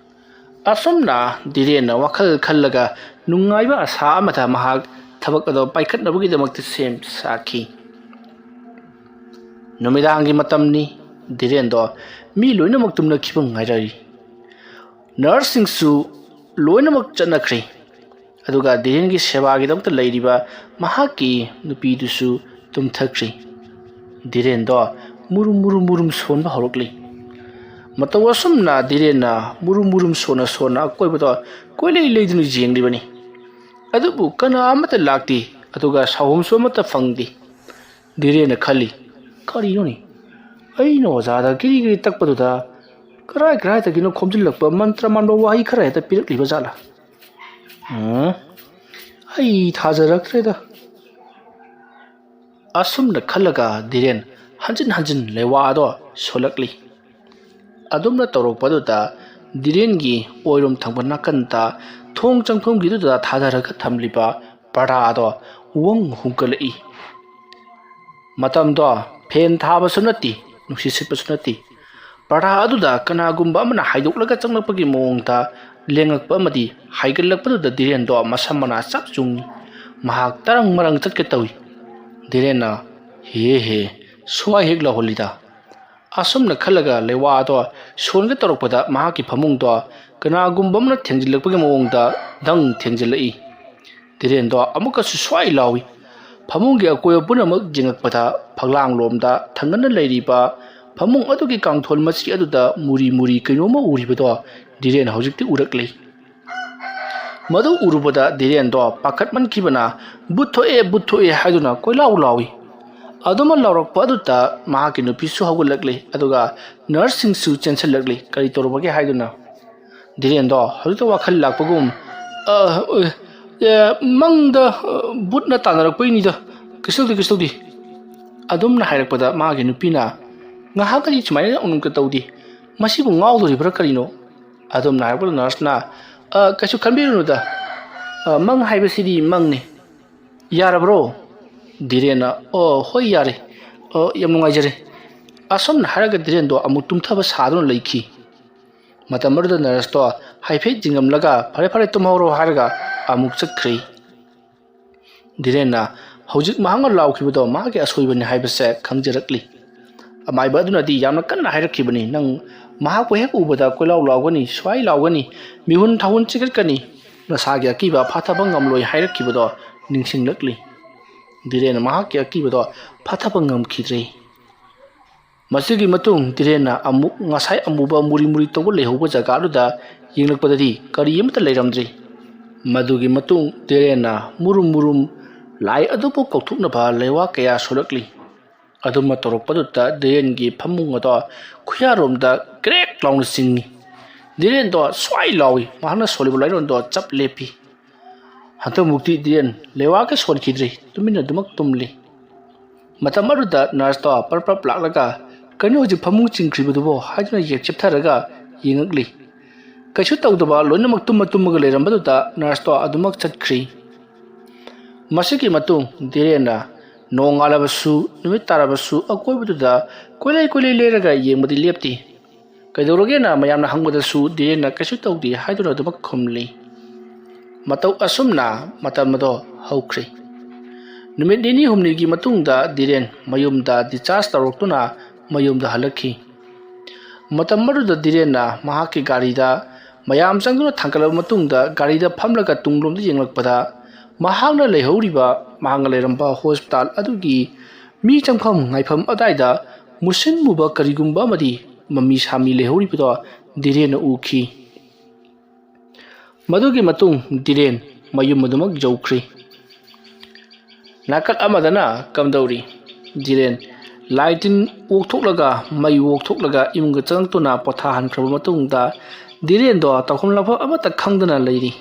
ꯑꯁꯨꯝꯅ ꯗꯤꯔꯦꯟꯅ ꯋꯥꯈꯜ ꯈꯜꯂꯒ ꯅꯨꯡꯉꯥꯏꯕ ꯑꯁꯥ ꯑꯃꯗ ꯃꯍꯥꯛ ꯊꯕꯛ ꯑꯗꯨ ꯄꯥꯏꯈꯠꯅꯕꯒꯤꯗꯃꯛꯇ ꯁꯦꯝ ꯁꯥꯈꯤ ꯅꯨꯃꯤꯗꯥꯡꯒꯤ ꯃꯇꯝꯅꯤ ꯗꯤꯔꯦꯟꯗꯣ ꯃꯤ ꯂꯣꯏꯅꯃꯛ ꯇꯨꯝꯅꯈꯤꯕ ꯉꯥꯏꯔꯤ ꯅꯔꯁꯁꯤꯡꯁꯨ ꯂꯣꯏꯅꯃꯛ ꯆꯠꯅꯈ꯭ꯔꯦ ꯑꯗꯨꯒ ꯗꯤꯔꯦꯟꯒꯤ ꯁꯦꯕꯥꯒꯤꯗꯃꯛꯇ ꯂꯩꯔꯤꯕ ꯃꯍꯥꯛꯀꯤ ꯅꯨꯄꯤꯗꯨꯁꯨ ꯇꯨꯝꯊꯈ꯭ꯔꯦ ꯗꯤꯔꯦꯟꯗꯣ ꯃꯨꯔꯨꯝ ꯁꯣꯟꯕ ꯍꯧꯔꯛꯂꯤ ꯃꯇꯧ ꯑꯁꯨꯝꯅ ꯗꯤꯔꯦꯟꯅ ꯃꯨꯔꯨꯝ ꯁꯣꯟꯅ ꯑꯀꯣꯏꯕꯗꯣ ꯀꯣꯏꯂꯩ ꯂꯩꯗꯨꯅ ꯌꯦꯡꯂꯤꯕꯅꯤ ꯑꯗꯨꯕꯨ ꯀꯅꯥ ꯑꯃꯠꯇ ꯂꯥꯛꯇꯦ ꯑꯗꯨꯒ ꯁꯥꯎꯍꯨꯝꯁꯨ ꯑꯃꯠꯇ ꯐꯪꯗꯦ ꯗꯤꯔꯦꯟꯅ ꯈꯜꯂꯤ ꯀꯔꯤꯅꯣꯅꯤ ꯑꯩꯅ ꯑꯣꯖꯥꯗ ꯒꯤꯔꯤ ꯇꯛꯄꯗꯨꯗ ꯀꯔꯥꯏꯗꯒꯤꯅꯣ ꯈꯣꯝꯖꯤꯜꯂꯛꯄ ꯃꯟꯇ꯭ꯔ ꯃꯥꯟꯕ ꯋꯥꯍꯩ ꯈꯔ ꯍꯦꯛꯇ ꯄꯤꯔꯛꯂꯤꯕ ꯖꯥꯠꯂꯥ ꯑꯩ ꯊꯥꯖꯔꯛꯇ꯭ꯔꯦꯗ ꯑꯁꯨꯝꯅ ꯈꯜꯂꯒ ꯗꯤꯔꯦꯟ ꯍꯟꯖꯤꯟ ꯂꯩꯋꯥꯗꯣ ꯁꯣꯜꯂꯛꯂꯤ ꯑꯗꯨꯝꯅ ꯇꯧꯔꯛꯄꯗꯨꯗ ꯗꯤꯔꯦꯟꯒꯤ ꯑꯣꯏꯔꯣꯝ ꯊꯪꯕ ꯅꯥꯀꯟꯗ ꯊꯣꯡ ꯆꯪꯐꯝꯒꯤꯗꯨꯗ ꯊꯥꯗꯔꯒ ꯊꯝꯂꯤꯕ ꯄꯔꯗꯥꯗꯣ ꯍꯨꯝꯀꯠꯂꯛꯏ ꯃꯇꯝꯗꯣ ꯐꯦꯟ ꯊꯥꯕꯁꯨ ꯅꯠꯇꯦ ꯅꯨꯡꯁꯤꯠ ꯁꯤꯠꯄꯁꯨ ꯅꯠꯇꯦ ꯄꯔꯗꯥ ꯑꯗꯨꯗ ꯀꯅꯥꯒꯨꯝꯕ ꯑꯃꯅ ꯍꯥꯏꯗꯣꯛꯂꯒ ꯆꯪꯂꯛꯄꯒꯤ ꯃꯑꯣꯡꯗ ꯂꯦꯡꯉꯛꯄ ꯑꯃꯗꯤ ꯍꯥꯏꯒꯠꯂꯛꯄꯗꯨꯗ ꯗꯤꯔꯦꯟꯗꯣ ꯃꯁꯝ ꯃꯅꯥ ꯆꯞ ꯆꯨꯡꯉꯤ ꯃꯍꯥꯛ ꯇꯔꯪ ꯃꯔꯪ ꯆꯠꯀꯦ ꯇꯧꯏ ꯗꯤꯔꯦꯟꯅ ꯍꯦ ꯁ꯭ꯋꯥꯏ ꯍꯦꯛ ꯂꯥꯎꯍꯜꯂꯤꯗ ꯑꯁꯨꯝꯅ ꯈꯜꯂꯒ ꯂꯩꯋꯥꯗꯣ ꯁꯣꯟꯒ ꯇꯧꯔꯛꯄꯗ ꯃꯍꯥꯛꯀꯤ ꯐꯃꯨꯡꯗꯣ ꯀꯅꯥꯒꯨꯝꯕ ꯑꯃꯅ ꯊꯦꯡꯖꯤꯜꯂꯛꯄꯒꯤ ꯃꯑꯣꯡꯗ ꯊꯦꯡꯖꯤꯜꯂꯛꯏ ꯗꯤꯔꯦꯟꯗꯣ ꯑꯃꯨꯛꯀꯁꯨ ꯁ꯭ꯋꯥꯏ ꯂꯥꯎꯏ ꯐꯃꯨꯡꯒꯤ ꯑꯀꯣꯏꯕ ꯄꯨꯝꯅꯃꯛ ꯌꯦꯡꯉꯛꯄꯗ ꯐꯛꯂꯥꯡꯂꯣꯝꯗ ꯊꯪꯒꯠꯅ ꯂꯩꯔꯤꯕ ꯐꯃꯨꯡ ꯑꯗꯨꯒꯤ ꯀꯥꯡꯊꯣꯜ ꯃꯆꯤ ꯑꯗꯨꯗ ꯃꯨꯔꯤ ꯀꯩꯅꯣꯝꯃ ꯎꯔꯤꯕꯗꯣ ꯗꯤꯔꯦꯟ ꯍꯧꯖꯤꯛꯇꯤ ꯎꯔꯛꯂꯤ ꯃꯗꯨ ꯎꯔꯨꯕꯗ ꯗꯤꯔꯦꯟꯗꯣ ꯄꯥꯈꯠꯃꯟꯈꯤꯕꯅ ꯕꯨꯠ ꯊꯣꯛꯑꯦ ꯍꯥꯏꯗꯨꯅ ꯀꯣꯏꯂꯥꯎ ꯂꯥꯎꯏ ꯑꯗꯨꯃ ꯂꯥꯎꯔꯛꯄ ꯑꯗꯨꯗ ꯃꯍꯥꯛꯀꯤ ꯅꯨꯄꯤꯁꯨ ꯍꯧꯒꯠꯂꯛꯂꯤ ꯑꯗꯨꯒ ꯅꯔꯁꯁꯤꯡꯁꯨ ꯆꯦꯟꯁꯤꯜꯂꯛꯂꯤ ꯀꯔꯤ ꯇꯧꯔꯕꯒꯦ ꯍꯥꯏꯗꯨꯅ ꯗꯤꯔꯦꯟꯗꯣ ꯍꯧꯖꯤꯛꯇ ꯋꯥꯈꯜ ꯂꯥꯛꯄꯒꯨꯝ ꯃꯪꯗ ꯕꯨꯠꯅ ꯇꯥꯟꯅꯔꯛꯄꯩꯅꯤꯗ ꯀꯩꯁꯨ ꯇꯧꯗꯦ ꯑꯗꯨꯝꯅ ꯍꯥꯏꯔꯛꯄꯗ ꯃꯥꯒꯤ ꯅꯨꯄꯤꯅ ꯉꯥꯏꯍꯥꯛꯀꯗꯤ ꯁꯨꯃꯥꯏꯅ ꯎꯅꯨꯡꯀ ꯇꯧꯗꯦ ꯃꯁꯤꯕꯨ ꯉꯥꯎꯗꯣꯔꯤꯕ꯭ꯔꯥ ꯀꯔꯤꯅꯣ ꯑꯗꯨꯝꯅ ꯍꯥꯏꯔꯛꯄꯗ ꯅꯔꯁꯅ ꯀꯩꯁꯨ ꯈꯟꯕꯤꯔꯨꯅꯨꯗ ꯃꯪ ꯍꯥꯏꯕꯁꯤꯗꯤ ꯃꯪꯅꯤ ꯌꯥꯔꯕ꯭ꯔꯣ ꯗꯤꯔꯦꯟꯅ ꯍꯣꯏ ꯌꯥꯔꯦ ꯌꯥꯝ ꯅꯨꯡꯉꯥꯏꯖꯔꯦ ꯑꯁꯨꯝꯅ ꯍꯥꯏꯔꯒ ꯗꯤꯔꯦꯟꯗꯣ ꯑꯃꯨꯛ ꯇꯨꯝꯊꯕ ꯁꯥꯗꯨꯅ ꯂꯩꯈꯤ ꯃꯇꯝ ꯑꯗꯨꯗ ꯅꯔꯁꯇꯣ ꯍꯥꯏꯐꯦꯠ ꯌꯦꯡꯉꯝꯂꯒ ꯐꯔꯦ ꯇꯨꯝꯍꯧꯔꯣ ꯍꯥꯏꯔꯒ ꯑꯃꯨꯛ ꯆꯠꯈ꯭ꯔꯦ ꯗꯤꯔꯦꯟꯅ ꯍꯧꯖꯤꯛ ꯃꯍꯥꯛꯅ ꯂꯥꯎꯈꯤꯕꯗꯣ ꯃꯥꯒꯤ ꯑꯁꯣꯏꯕꯅꯤ ꯍꯥꯏꯕꯁꯦ ꯈꯪꯖꯔꯛꯂꯤ ꯑꯃꯥꯏꯕ ꯑꯗꯨꯅꯗꯤ ꯌꯥꯝꯅ ꯀꯟꯅ ꯍꯥꯏꯔꯛꯈꯤꯕꯅꯤ ꯅꯪ ꯃꯍꯥꯛꯄꯨ ꯍꯦꯛ ꯎꯕꯗ ꯀꯣꯏꯂꯥꯎ ꯂꯥꯎꯒꯅꯤ ꯁ꯭ꯋꯥꯏ ꯂꯥꯎꯒꯅꯤ ꯃꯤꯍꯨꯟ ꯊꯥꯍꯨꯟ ꯆꯤꯛꯀꯠꯀꯅꯤ ꯅꯁꯥꯒꯤ ꯑꯀꯤꯕ ꯐꯥꯊꯕ ꯉꯝꯂꯣꯏ ꯍꯥꯏꯔꯛꯈꯤꯕꯗꯣ ꯅꯤꯡꯁꯤꯡꯂꯛꯂꯤ ꯗꯤꯔꯦꯟꯅ ꯃꯍꯥꯛꯀꯤ ꯑꯀꯤꯕꯗꯣ ꯐꯥꯊꯕ ꯉꯝꯈꯤꯗ꯭ꯔꯦ ꯃꯁꯤꯒꯤ ꯃꯇꯨꯡ ꯗꯤꯔꯦꯟꯅ ꯑꯃꯨꯛ ꯉꯁꯥꯏ ꯑꯃꯨꯕ ꯃꯨꯔꯤ ꯇꯧꯕ ꯂꯩꯍꯧꯕ ꯖꯒꯥꯗꯨꯗ ꯌꯦꯡꯂꯛꯄꯗꯗꯤ ꯀꯔꯤ ꯑꯃꯠꯇ ꯂꯩꯔꯝꯗ꯭ꯔꯦ ꯃꯗꯨꯒꯤ ꯃꯇꯨꯡ ꯗꯤꯔꯦꯟꯅ ꯃꯨꯔꯨꯝ ꯂꯥꯏ ꯑꯗꯨꯕꯨ ꯀꯧꯊꯣꯛꯅꯕ ꯂꯩꯋꯥ ꯀꯌꯥ ꯁꯣꯜꯂꯛꯂꯤ ꯑꯗꯨꯝꯅ ꯇꯧꯔꯛꯄꯗꯨꯗ ꯗꯤꯔꯦꯟꯒꯤ ꯐꯃꯨꯡ ꯑꯗꯣ ꯈꯨꯌꯥꯔꯣꯝꯗ ꯀ꯭ꯔꯦꯛ ꯂꯥꯎꯅ ꯆꯤꯡꯉꯤ ꯗꯤꯔꯦꯟꯗꯣ ꯁ꯭ꯋꯥꯏ ꯂꯥꯎꯏ ꯃꯍꯥꯛꯅ ꯁꯣꯜꯂꯤꯕ ꯂꯥꯏꯔꯣꯟꯗꯣ ꯆꯞ ꯂꯦꯞꯄꯤ ꯍꯟꯗꯛꯃꯨꯛꯇꯤ ꯗꯤꯔꯦꯟ ꯂꯩꯋꯥꯒ ꯁꯣꯟꯈꯤꯗ꯭ꯔꯤ ꯇꯨꯃꯤꯟꯅ ꯑꯗꯨꯃꯛ ꯇꯨꯝꯂꯤ ꯃꯇꯝ ꯑꯗꯨꯗ ꯅꯔꯁꯇꯣ ꯄꯔꯞ ꯂꯥꯛꯂꯒ ꯀꯩꯅꯣ ꯍꯧꯖꯤꯛ ꯐꯃꯨꯡ ꯆꯤꯡꯈ꯭ꯔꯤꯕꯗꯨꯕꯣ ꯍꯥꯏꯗꯨꯅ ꯆꯦꯞꯊꯔꯒ ꯌꯦꯡꯉꯛꯂꯤ ꯀꯩꯁꯨ ꯇꯧꯗꯕ ꯂꯣꯏꯅꯃꯛ ꯇꯨꯝꯃꯒ ꯂꯩꯔꯝꯕꯗꯨꯗ ꯅꯔꯁꯇꯣ ꯑꯗꯨꯃꯛ ꯆꯠꯈ꯭ꯔꯤ ꯃꯁꯤꯒꯤ ꯃꯇꯨꯡ ꯗꯤꯔꯦꯟꯅ ꯅꯣꯡꯉꯥꯜꯂꯕꯁꯨ ꯅꯨꯃꯤꯠ ꯇꯥꯔꯕꯁꯨ ꯑꯀꯣꯏꯕꯗꯨꯗ ꯀꯣꯏꯂꯩ ꯂꯩꯔꯒ ꯌꯦꯡꯕꯗꯤ ꯂꯦꯞꯇꯦ ꯀꯩꯗꯧꯔꯒꯦꯅ ꯃꯌꯥꯝꯅ ꯍꯪꯕꯗꯁꯨ ꯗꯤꯔꯦꯟꯅ ꯀꯩꯁꯨ ꯇꯧꯗꯦ ꯍꯥꯏꯗꯨꯅ ꯑꯗꯨꯃꯛ ꯈꯨꯝꯂꯤ ꯃꯇꯧ ꯑꯁꯨꯝꯅ ꯃꯇꯝ ꯑꯗꯣ ꯍꯧꯈ꯭ꯔꯦ ꯅꯨꯃꯤꯠ ꯅꯤꯅꯤ ꯍꯨꯝꯅꯤꯒꯤ ꯃꯇꯨꯡꯗ ꯗꯤꯔꯦꯟ ꯃꯌꯨꯝꯗ ꯗꯤꯆꯥꯔꯖ ꯇꯧꯔꯛꯇꯨꯅ ꯃꯌꯨꯝꯗ ꯍꯜꯂꯛꯈꯤ ꯃꯇꯝ ꯑꯗꯨꯗ ꯗꯤꯔꯦꯟꯅ ꯃꯍꯥꯛꯀꯤ ꯒꯥꯔꯤꯗ ꯃꯌꯥꯝ ꯆꯪꯗꯨꯅ ꯊꯥꯡꯒꯠꯂꯕ ꯃꯇꯨꯡꯗ ꯒꯥꯔꯤꯗ ꯐꯝꯂꯒ ꯇꯨꯡꯂꯣꯝꯗ ꯌꯦꯡꯂꯛꯄꯗ ꯃꯍꯥꯛꯅ ꯂꯩꯔꯝꯕ ꯍꯣꯁꯄꯤꯇꯥꯜ ꯑꯗꯨꯒꯤ ꯃꯤ ꯆꯪꯐꯝ ꯉꯥꯏꯐꯝ ꯑꯗꯥꯏꯗ ꯃꯨꯁꯤꯟ ꯃꯨꯕ ꯀꯔꯤꯒꯨꯝꯕ ꯑꯃꯗꯤ ꯃꯃꯤ ꯁꯥꯃꯤ ꯂꯩꯍꯧꯔꯤꯕꯗꯣ ꯗꯤꯔꯦꯟꯅ ꯎꯈꯤ ꯃꯗꯨꯒꯤ ꯃꯇꯨꯡ ꯗꯤꯔꯦꯟ ꯃꯌꯨꯝ ꯑꯗꯨꯃꯛ ꯌꯧꯈ꯭ꯔꯤ ꯅꯥꯀꯜ ꯑꯃꯗꯅ ꯀꯝꯗꯧꯔꯤ ꯗꯤꯔꯦꯟ ꯂꯥꯏ ꯇꯤꯟ ꯑꯣꯛꯊꯣꯛꯂꯒ ꯃꯩ ꯑꯣꯛꯊꯣꯛꯂꯒ ꯏꯃꯨꯡꯒ ꯆꯪꯂꯛꯇꯨꯅ ꯄꯣꯊꯥꯍꯟꯈ꯭ꯔꯕ ꯃꯇꯨꯡꯗ ꯗꯤꯔꯦꯟꯗꯣ ꯇꯧꯐꯝ ꯂꯥꯛꯐꯝ ꯑꯃꯠꯇ ꯈꯪꯗꯅ ꯂꯩꯔꯤ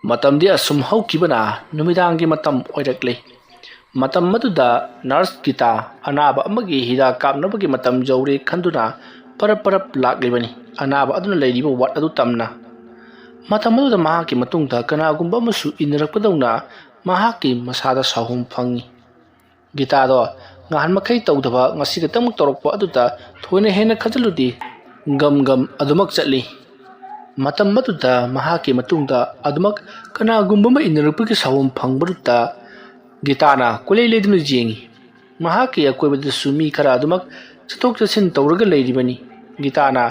ꯃꯇꯝꯗꯤ ꯑꯁꯨꯝ ꯍꯧꯈꯤꯕꯅ ꯅꯨꯃꯤꯗꯥꯡꯒꯤ ꯃꯇꯝ ꯑꯣꯏꯔꯛꯂꯦ matam maduda nurse kita anaba amagi hida kapnabagi matam jawre khanduna parap parap laklibani anaba aduna leiriba wat adu tamna matam maduda mahaki matungda kanagumba masu inrakpadawna mahaki masada sahum phangi gita do ngahan makai tawdaba ngasi gatang torokpa aduda thoine hena khajaludi gam gam adumak chatli matam maduda mahaki matungda adumak kanagumba ma inrakpagi sahum phangbaruta Gitana kulay leduna jengi mahaki akoibada sumi khara adumak chatok chasin tawraga leiribani Gitana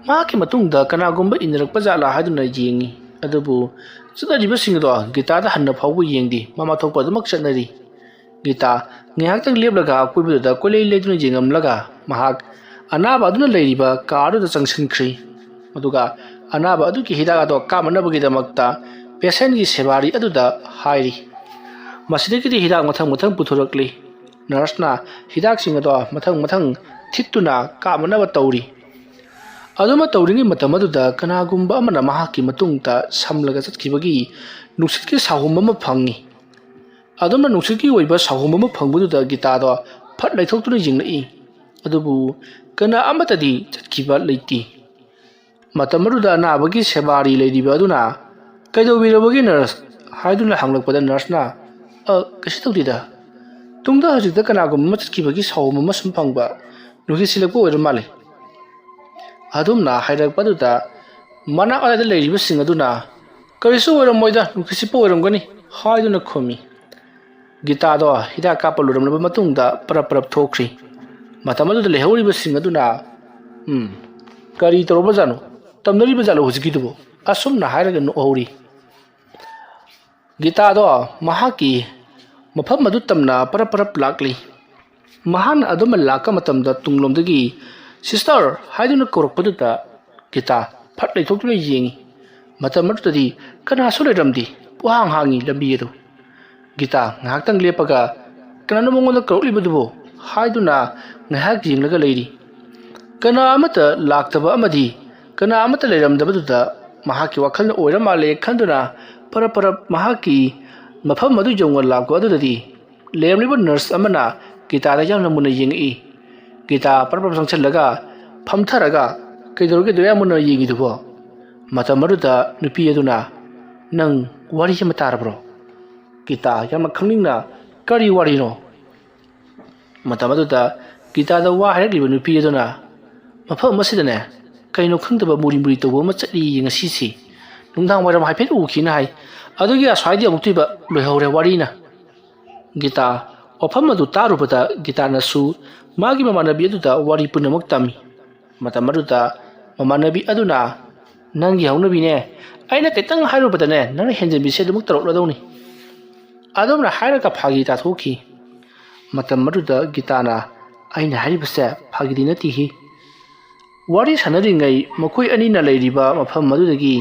mahaki matungda kanagumba inrakpa jala haduna jengi adubu chadariba singdo Gitada hanna phawbu yengdi mama thokpa adumak chatnari Gita ngihaktang leplaga akoibada kulay leduna jengamlaga mahak anaba aduna leiriba karu da changsinkhri aduga anaba aduki hidaga do kamanabagi damakta patient gi sebari aduda hairi Masidiki hidak mathang puthurukli nurse hidak singado mathang thituna kamanaba tawri aduma tawringi matamaduda kanagumba amana mahaki matungta samlaga chatkibagi nuksitki sahum ama phangi aduma nuksitki oiba sahum ama phangbududa gitado phat laithoktuna jingnai adubu kana amatadi chatkiba leiti matamaduda nabagi sebari leiriba aduna kaidobirabagi nurse haiduna hanglakpada nurse na kasi tawdida tungda hajikda kanagumba chatkibagi sahum ama sum phangba nuki silakpa oiram male adumna hairakpaduda manak alada leiriba sing aduna karisu oiramoida nuki sipa oiramgani haiduna khomi Gitado hida kapa luramlaba matungda parap thokri matamaduda lehoriba sing aduna kari toroba jano tamnariba jalo hujikitubo asumna hairaga no hori Gitado mahaki mafam madu tamna parap lakli mahan aduma laka matamda tunglomdagi sister haiduna korokpaduda Gita phat leithokuna yengi matamadudi kana soleiramdi wahang hangi lambi edu Gita ngaktang lepaga kana mongoda koroklibadubo haiduna ngahak jinglaga leiri kana amata laktaba amadi kana amata leiramdabaduda mahaki wakhalna oiramale khanduna parap mahaki mafam madu jonga lakko adudadi lemliba nurse amana Gita da yamna muna yengi Gita parap sangchallaga phamtharaga kaidoroge doya muna yengi dubo matamaruda nupi aduna nang wari hima tarabro Gita yamna khangningna kari wari no matamaruda Gita da wa harakliba nupi aduna mafam masidane kaino khangdaba muri tobo ma chali ngasi si nungdang waram haipet ukina hai adugi aswaidi amuktiba loihore warina Gita ofam adu tarubada Gita nasu magi mamanabi aduda wari punamak tami matamaruda mamanabi aduna nangi haunabi ne aina ketang hairubada ne nang henjenbi sedumuk tarokladawni adumna hairaka phagi ta thoki matamaruda Gitana aina haribase phagidi natihi wari sanaringai makoi anina leiriba mafam madudagi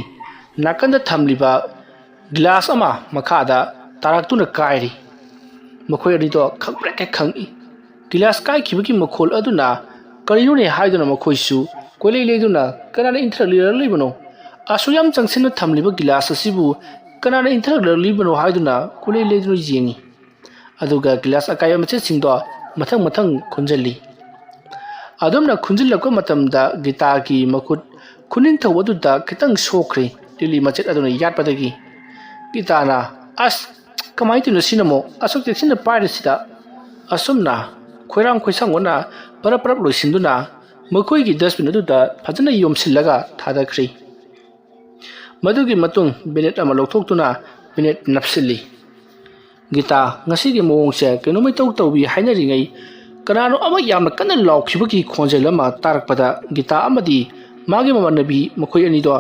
nakanda thamliba glass ama makhada taraktuna kairi makoi ani to khangbrek khangi glass kai khibaki makhol aduna kariyune haiduna makoi su kolei leduna kanana inthrali libano asuyam changsina thamliba glass asibu kanana inthrali libano haiduna kolei leduna jengi aduga glass akai amache singdo mathang khunjali adumna khunjilakko matamda Gita ki makut khuning thawaduda khitang sokri tili machet aduna yatpadagi Gitana as kamai tinu sinamo asuk teksina parisida asumna khoirang khoisangona parap loisinduna makoi gi dustbin aduda phajana yomsillaga thadakhri madugi matung binet ama lokthokuna binet napsilli Gita ngasi gi mowongse kenomai tawbi hainaringai kanano ama yamna kana laukibagi khonjelama tarakpada Gita amadi magi mamanabi makoi ani do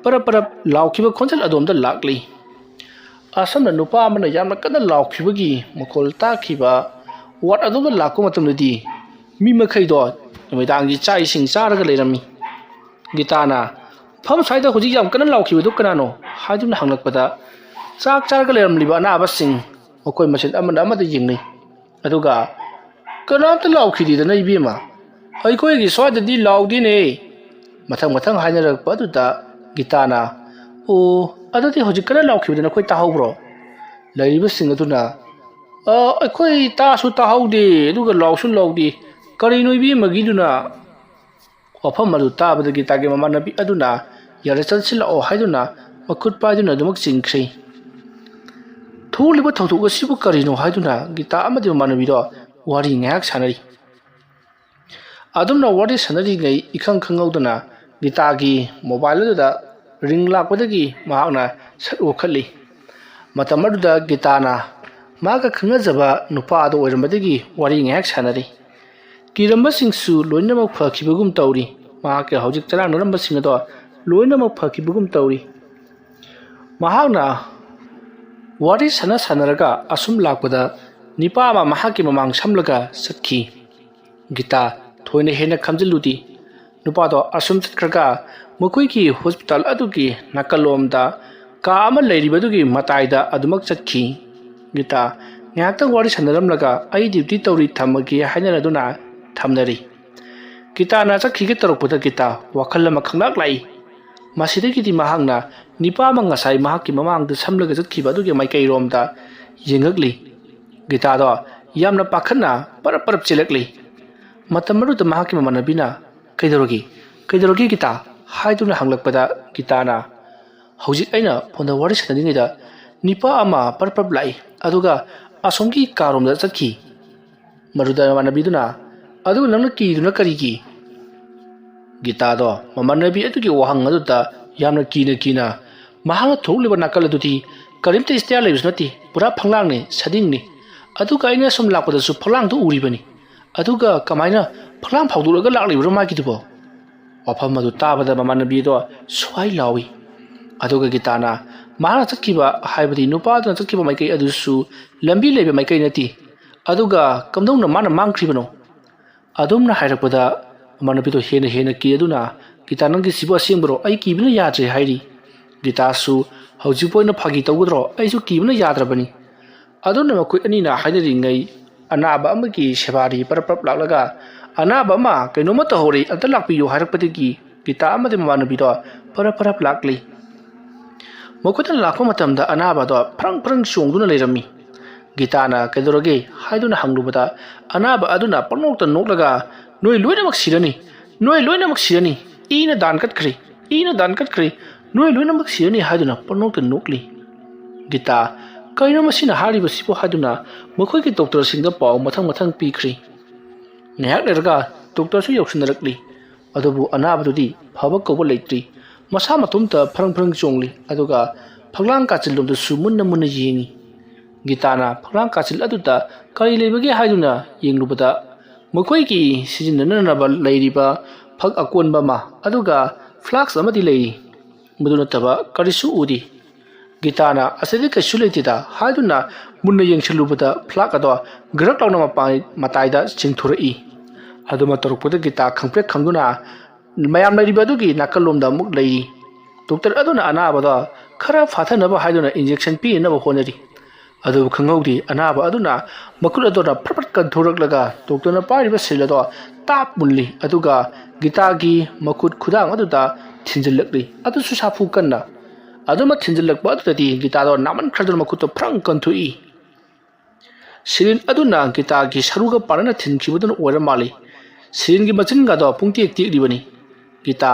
parap laukiba khonjel adomda lakli asamna nupa amana yamna kana laukibagi makol takhiba wat adomda lakko matamdi mi makhai do numidangi chai sing charaga leirami Gitana pham saida hoji yam kana laukiba do kanano hadumna hanglakpada chak charaga leiramliba na abasing makoi masen amana amada yingni aduga kanamta laukhidi da naibima aikoi gi swadadi laudine ꯃꯊꯪ ꯃꯊꯪ ꯍꯥꯏꯅꯔꯛꯄ ꯑꯗꯨꯗ ꯒꯤꯇꯥꯅ ꯑꯣ ꯑꯗꯨꯗꯤ ꯍꯧꯖꯤꯛ ꯀꯟꯅ ꯂꯥꯎꯈꯤꯕꯗꯨ ꯅꯈꯣꯏ ꯇꯥꯍꯧꯕ꯭ꯔꯣ ꯂꯩꯔꯤꯕꯁꯤꯡ ꯑꯗꯨꯅ ꯑꯩꯈꯣꯏ ꯇꯥꯁꯨ ꯇꯥꯍꯧꯗꯦ ꯑꯗꯨꯒ ꯂꯥꯎꯁꯨ ꯂꯥꯎꯗꯦ ꯀꯔꯤꯅꯣ ꯏꯕꯦꯝꯃꯒꯤꯗꯨꯅ ꯋꯥꯐꯝ ꯑꯗꯨ ꯇꯥꯕꯗ ꯒꯤꯇꯥꯒꯤ ꯃꯃꯥꯟꯅꯕꯤ ꯑꯗꯨꯅ ꯌꯥꯔꯦ ꯆꯠꯁꯤꯜꯂꯛꯑꯣ ꯍꯥꯏꯗꯨꯅ ꯃꯈꯨꯠ ꯄꯥꯏꯗꯨꯅ ꯑꯗꯨꯃꯛ ꯆꯤꯡꯈ꯭ꯔꯦ ꯊꯣꯛꯂꯤꯕ ꯊꯧꯗꯣꯛ ꯑꯁꯤꯕꯨ ꯀꯔꯤꯅꯣ ꯍꯥꯏꯗꯨꯅ ꯒꯤꯇꯥ ꯑꯃꯗꯤ ꯃꯃꯥꯟꯅꯕꯤꯗꯣ ꯋꯥꯔꯤ ꯉꯥꯏꯍꯥꯛ ꯁꯥꯟꯅꯔꯤ ꯑꯗꯨꯝꯅ ꯋꯥꯔꯤ ꯁꯥꯟꯅꯔꯤꯉꯩ ꯏꯈꯪ ꯈꯪꯍꯧꯗꯅ ꯒꯤꯇꯥꯒꯤ ꯃꯣꯕꯥꯏꯜ ꯑꯗꯨꯗ ꯔꯤꯡ ꯂꯥꯛꯄꯗꯒꯤ ꯃꯍꯥꯛꯅ ꯁꯠ ꯎꯈꯠꯂꯤ ꯃꯇꯝ ꯑꯗꯨꯗ ꯒꯤꯇꯥꯅ ꯃꯥꯒ ꯈꯪꯅꯖꯕ ꯅꯨꯄꯥ ꯑꯗꯨ ꯑꯣꯏꯔꯝꯕꯗꯒꯤ ꯋꯥꯔꯤ ꯉꯥꯏꯍꯥꯛ ꯁꯥꯟꯅꯔꯤ ꯀꯤꯔꯝꯕꯁꯤꯡꯁꯨ ꯂꯣꯏꯅꯃꯛ ꯐꯈꯤꯕꯒꯨꯝ ꯇꯧꯔꯤ ꯃꯍꯥꯛꯀꯤ ꯍꯧꯖꯤꯛ ꯆꯔꯥꯡꯅꯔꯝꯕꯁꯤꯡ ꯑꯗꯣ ꯂꯣꯏꯅꯃꯛ ꯐꯈꯤꯕꯒꯨꯝ ꯇꯧꯔꯤ ꯃꯍꯥꯛꯅ ꯋꯥꯔꯤ ꯁꯥꯟꯅꯔꯒ ꯑꯁꯨꯝ ꯂꯥꯛꯄꯗ ꯅꯤꯄꯥ ꯑꯃ ꯃꯍꯥꯛꯀꯤ ꯃꯃꯥꯡ ꯁꯝꯂꯒ ꯆꯠꯈꯤ ꯒꯤꯇꯥ ꯊꯣꯏꯅ ꯍꯦꯟꯅ ꯈꯝꯖꯤꯜꯂꯨꯗꯤ ꯅꯨꯄꯥꯗꯣ ꯑꯁꯨꯝ ꯆꯠꯈ꯭ꯔꯒ ꯃꯈꯣꯏꯒꯤ ꯍꯣꯁꯄꯤꯇꯥꯜ ꯑꯗꯨꯒꯤ ꯅꯥꯀꯜꯂꯣꯝꯗ ꯀꯥ ꯑꯃ ꯂꯩꯔꯤꯕꯗꯨꯒꯤ ꯃꯇꯥꯏꯗ ꯑꯗꯨꯃꯛ ꯆꯠꯈꯤ ꯒꯤꯇꯥ ꯉꯥꯏꯍꯥꯛꯇꯪ ꯋꯥꯔꯤ ꯁꯥꯟꯅꯔꯝꯂꯒ ꯑꯩ ꯗ꯭ꯌꯨꯇꯤ ꯇꯧꯔꯤ ꯊꯝꯃꯒꯦ ꯍꯥꯏꯅꯔꯗꯨꯅ ꯊꯝꯅꯔꯤ ꯒꯤꯇꯥꯅ ꯆꯠꯈꯤꯒꯦ ꯇꯧꯔꯛꯄꯗ ꯒꯤꯇꯥ ꯋꯥꯈꯜ ꯑꯃ ꯈꯪꯂꯥꯛ ꯂꯥꯛꯏ ꯃꯁꯤꯗꯒꯤꯗꯤ ꯃꯍꯥꯛꯅ ꯅꯤꯄꯥ ꯑꯃ ꯉꯁꯥꯏ ꯃꯍꯥꯛꯀꯤ ꯃꯃꯥꯡꯗ ꯁꯝꯂꯒ ꯆꯠꯈꯤꯕ ꯑꯗꯨꯒꯤ ꯃꯥꯏꯀꯩꯔꯣꯝꯗ ꯌꯦꯡꯉꯛꯂꯤ ꯒꯤꯇꯥꯗꯣ ꯌꯥꯝꯅ ꯄꯥꯈꯠꯅ ꯄꯔꯞ ꯄꯔꯞ ꯆꯦꯜꯂꯛꯂꯤ ꯃꯇꯝ ꯑꯗꯨꯗ ꯃꯍꯥꯛꯀꯤ ꯃꯃꯥꯟꯅꯕꯤꯅ ꯀꯩꯗꯧꯔꯒꯦ ꯒꯤꯇꯥ ꯍꯥꯏꯗꯨꯅ ꯍꯪꯂꯛꯄꯗ ꯒꯤꯇꯥꯅ ꯍꯧꯖꯤꯛ ꯑꯩꯅ ꯐꯣꯟꯗ ꯋꯥꯔꯤ ꯁꯥꯟꯅꯔꯤꯉꯩꯗ ꯅꯤꯄꯥ ꯑꯃ ꯄꯔꯞ ꯄꯔꯞ ꯂꯥꯛꯏ ꯑꯗꯨꯒ ꯑꯁꯣꯝꯒꯤ ꯀꯥꯔꯣꯝꯗ ꯆꯠꯈꯤ ꯃꯗꯨꯗ ꯃꯃꯥꯟꯅꯕꯤꯗꯨꯅ ꯑꯗꯨꯒ ꯅꯪꯅ ꯀꯤꯗꯨꯅ ꯀꯔꯤꯒꯤ ꯒꯤꯇꯥꯗꯣ ꯃꯃꯥꯟꯅꯕꯤ ꯑꯗꯨꯒꯤ ꯋꯥꯍꯪ ꯑꯗꯨꯗ ꯌꯥꯝꯅ ꯀꯤꯅ ꯃꯍꯥꯛꯅ ꯊꯣꯛꯂꯤꯕ ꯅꯥꯀꯜ ꯑꯗꯨꯗꯤ ꯀꯔꯤꯝꯇ ꯏꯁꯇꯤꯌꯥꯔ ꯂꯩꯕꯁꯨ ꯅꯠꯇꯦ ꯄꯨꯔꯥ ꯐꯪꯂꯥꯡꯅꯤ ꯁꯗꯤꯡꯅꯤ ꯑꯗꯨꯒ ꯑꯩꯅ ꯁꯨꯝ ꯂꯥꯛꯄꯗꯁꯨ ꯐꯛꯂꯥꯡꯗꯨ ꯎꯔꯤꯕꯅꯤ ꯑꯗꯨꯒ ꯀꯃꯥꯏꯅ ꯐꯛꯂꯥꯡ ꯐꯥꯎꯗꯣꯛꯂꯒ ꯂꯥꯛꯂꯤꯕ꯭ꯔꯣ ꯃꯥꯒꯤꯗꯨꯕꯣ ꯋꯥꯐꯝ ꯑꯗꯨ ꯇꯥꯕꯗ ꯃꯃꯥꯟꯅꯕꯤꯗꯣ ꯁ꯭ꯋꯥꯏ ꯂꯥꯎꯏ ꯑꯗꯨꯒ ꯒꯤꯇꯥꯅ ꯃꯍꯥꯛꯅ ꯆꯠꯈꯤꯕ ꯍꯥꯏꯕꯗꯤ ꯅꯨꯄꯥꯗꯨꯅ ꯆꯠꯈꯤꯕ ꯃꯥꯏꯀꯩ ꯑꯗꯨꯁꯨ ꯂꯝꯕꯤ ꯂꯩꯕ ꯃꯥꯏꯀꯩ ꯅꯠꯇꯦ ꯑꯗꯨꯒ ꯀꯝꯗꯧꯅ ꯃꯥꯅ ꯃꯥꯡꯈ꯭ꯔꯤꯕꯅꯣ ꯑꯗꯨꯝꯅ ꯍꯥꯏꯔꯛꯄꯗ ꯃꯃꯥꯟꯅꯕꯤꯗꯣ ꯍꯦꯟꯅ ꯀꯤꯗꯨꯅ ꯒꯤꯇꯥ ꯅꯪꯒꯤꯁꯤꯕꯨ ꯑꯁꯦꯡꯕꯔꯣ ꯑꯩ ꯀꯤꯕꯅ ꯌꯥꯗ꯭ꯔꯦ ꯍꯥꯏꯔꯤ ꯒꯤꯇꯥꯁꯨ ꯍꯧꯖꯤꯛꯄꯨ ꯑꯣꯏꯅ ꯐꯥꯒꯤ ꯇꯧꯒꯗ꯭ꯔꯣ ꯑꯩꯁꯨ ꯀꯤꯕꯅ ꯌꯥꯗ꯭ꯔꯕꯅꯤ ꯑꯗꯨꯅ ꯃꯈꯣꯏ ꯑꯅꯤꯅ ꯍꯥꯏꯅꯔꯤꯉꯩ ꯑꯅꯥꯕ ꯑꯃꯒꯤ ꯁꯦꯕꯥꯔꯤ ꯄꯔꯞ ꯂꯥꯛꯂꯒ ꯑꯅꯥꯕ ꯑꯃ ꯀꯩꯅꯣꯝꯃ ꯇꯧꯍꯧꯔꯤ ꯑꯝꯇ ꯂꯥꯛꯄꯤꯌꯨ ꯍꯥꯏꯔꯛꯄꯗꯒꯤ ꯒꯤꯇꯥ ꯑꯃꯗꯤ ꯃꯃꯥꯟꯅꯕꯤꯗꯣ ꯄꯔꯞ ꯂꯥꯛꯂꯤ ꯃꯈꯣꯏꯅ ꯂꯥꯛꯄ ꯃꯇꯝꯗ ꯑꯅꯥꯕꯗꯣ ꯐꯔꯪ ꯆꯣꯡꯗꯨꯅ ꯂꯩꯔꯝꯃꯤ ꯒꯤꯇꯥꯅ ꯀꯩꯗꯧꯔꯒꯦ ꯍꯥꯏꯗꯨꯅ ꯍꯪꯂꯨꯕꯗ ꯑꯅꯥꯕ ꯑꯗꯨꯅ ꯄꯪꯅꯣꯛꯇ ꯅꯣꯛꯂꯒ ꯅꯣꯏ ꯂꯣꯏꯅꯃꯛ ꯁꯤꯔꯅꯤ ꯏꯅ ꯗꯥꯟ ꯀꯠꯈ꯭ꯔꯦ ꯅꯣꯏ ꯂꯣꯏꯅꯃꯛ ꯁꯤꯔꯅꯤ ꯍꯥꯏꯗꯨꯅ ꯄꯪꯅꯣꯛꯇ ꯅꯣꯛꯂꯤ ꯒꯤꯇꯥ ꯀꯩꯅꯣ ꯃꯁꯤꯅ ꯍꯥꯏꯔꯤꯕꯁꯤꯕꯨ ꯍꯥꯏꯗꯨꯅ ꯃꯈꯣꯏꯒꯤ ꯗꯣꯛꯇꯔꯁꯤꯡꯗ ꯄꯥꯎ ꯃꯊꯪ ꯄꯤꯈ꯭ꯔꯤ ꯉꯥꯏꯍꯥꯛ ꯂꯩꯔꯒ ꯗꯣꯛꯇꯔꯁꯨ ꯌꯧꯁꯤꯟꯅꯔꯛꯂꯤ ꯑꯗꯨꯕꯨ ꯑꯅꯥꯕꯗꯨꯗꯤ ꯐꯕ ꯀꯧꯕ ꯂꯩꯇ꯭ꯔꯤ ꯃꯁꯥ ꯃꯇꯣꯝꯇ ꯐꯔꯪ ꯆꯣꯡꯂꯤ ꯑꯗꯨꯒ ꯐꯛꯂꯥꯡ ꯀꯥꯆꯤꯜꯂꯣꯝꯗꯁꯨ ꯃꯨꯟꯅ ꯌꯦꯡꯉꯤ ꯒꯤꯇꯥꯅ ꯐꯛꯂꯥꯡ ꯀꯥꯆꯤꯜ ꯑꯗꯨꯗ ꯀꯔꯤ ꯂꯩꯕꯒꯦ ꯍꯥꯏꯗꯨꯅ ꯌꯦꯡꯂꯨꯕꯗ ꯃꯈꯣꯏꯒꯤ ꯁꯤꯖꯤꯟꯅꯅꯕ ꯂꯩꯔꯤꯕ ꯐꯛ ꯑꯀꯣꯟꯕ ꯑꯃ ꯑꯗꯨꯒ ꯐ꯭ꯂꯥꯛꯁ ꯑꯃꯗꯤ ꯂꯩꯔꯤ ꯃꯗꯨ ꯅꯠꯇꯕ ꯀꯔꯤꯁꯨ ꯎꯗꯦ ꯒꯤꯇꯥꯅ ꯑꯁꯤꯗꯤ ꯀꯩꯁꯨ ꯂꯩꯇꯦꯗ ꯍꯥꯏꯗꯨꯅ ꯃꯨꯟꯅ ꯌꯦꯡꯁꯤꯜꯂꯨꯕꯗ ꯐ꯭ꯂꯥꯛ ꯑꯗꯣ ꯒ꯭ꯔꯛ ꯂꯥꯎꯅ ꯃꯇꯥꯏꯗ ꯆꯤꯡꯊꯣꯔꯛꯏ ꯑꯗꯨꯃ ꯇꯧꯔꯛꯄꯗ ꯒꯤꯇꯥ ꯈꯪꯄ꯭ꯔꯦꯛ ꯈꯪꯗꯨꯅ ꯃꯌꯥꯝ ꯂꯩꯔꯤꯕ ꯑꯗꯨꯒꯤ ꯅꯥꯀꯜꯂꯣꯝꯗ ꯑꯃꯨꯛ ꯂꯩꯔꯤ ꯗꯣꯛꯇꯔ ꯑꯗꯨꯅ ꯑꯅꯥꯕꯗꯣ ꯈꯔ ꯐꯥꯊꯅꯕ ꯍꯥꯏꯗꯨꯅ ꯏꯟꯖꯦꯛꯁꯟ ꯄꯤꯅꯕ ꯍꯣꯠꯅꯔꯤ ꯑꯗꯨꯕꯨ ꯈꯪꯍꯧꯗꯦ ꯑꯅꯥꯕ ꯑꯗꯨꯅ ꯃꯈꯨꯠ ꯑꯗꯨꯅ ꯐꯠ ꯀꯟꯊꯣꯔꯛꯂꯒ ꯗꯣꯛꯇꯔꯅ ꯄꯥꯏꯔꯤꯕ ꯁꯤꯜ ꯑꯗꯣ ꯇꯥꯞ ꯃꯨꯜꯂꯤ ꯑꯗꯨꯒ ꯒꯤꯇꯥꯒꯤ ꯃꯈꯨꯠ ꯈꯨꯗꯥꯡ ꯑꯗꯨꯗ ꯊꯤꯟꯖꯤꯜꯂꯛꯂꯤ ꯑꯗꯨꯁꯨ ꯁꯥꯐꯨꯀꯟꯅ ꯑꯗꯨꯃ ꯊꯤꯟꯖꯤꯜꯂꯛꯄ ꯑꯗꯨꯗꯗꯤ ꯒꯤꯇꯥꯗꯣ ꯅꯥꯃꯟꯈ꯭ꯔꯗꯨꯅ ꯃꯈꯨꯠꯇꯣ ꯐ꯭ꯔꯪ ꯀꯟꯊꯣꯛꯏ ꯁꯤꯔꯤꯟ ꯑꯗꯨꯅ ꯒꯤꯇꯥꯒꯤ ꯁꯔꯨꯒ ꯄꯥꯟꯅꯅ ꯊꯤꯟꯈꯤꯕꯗꯨꯅ ꯑꯣꯏꯔ ꯃꯥꯜꯂꯤ ꯁꯤꯔꯤꯟꯒꯤ ꯃꯆꯤꯟꯒꯗꯣ ꯄꯨꯡꯇꯦꯛ ꯇꯦꯛꯂꯤꯕꯅꯤ ꯒꯤꯇꯥ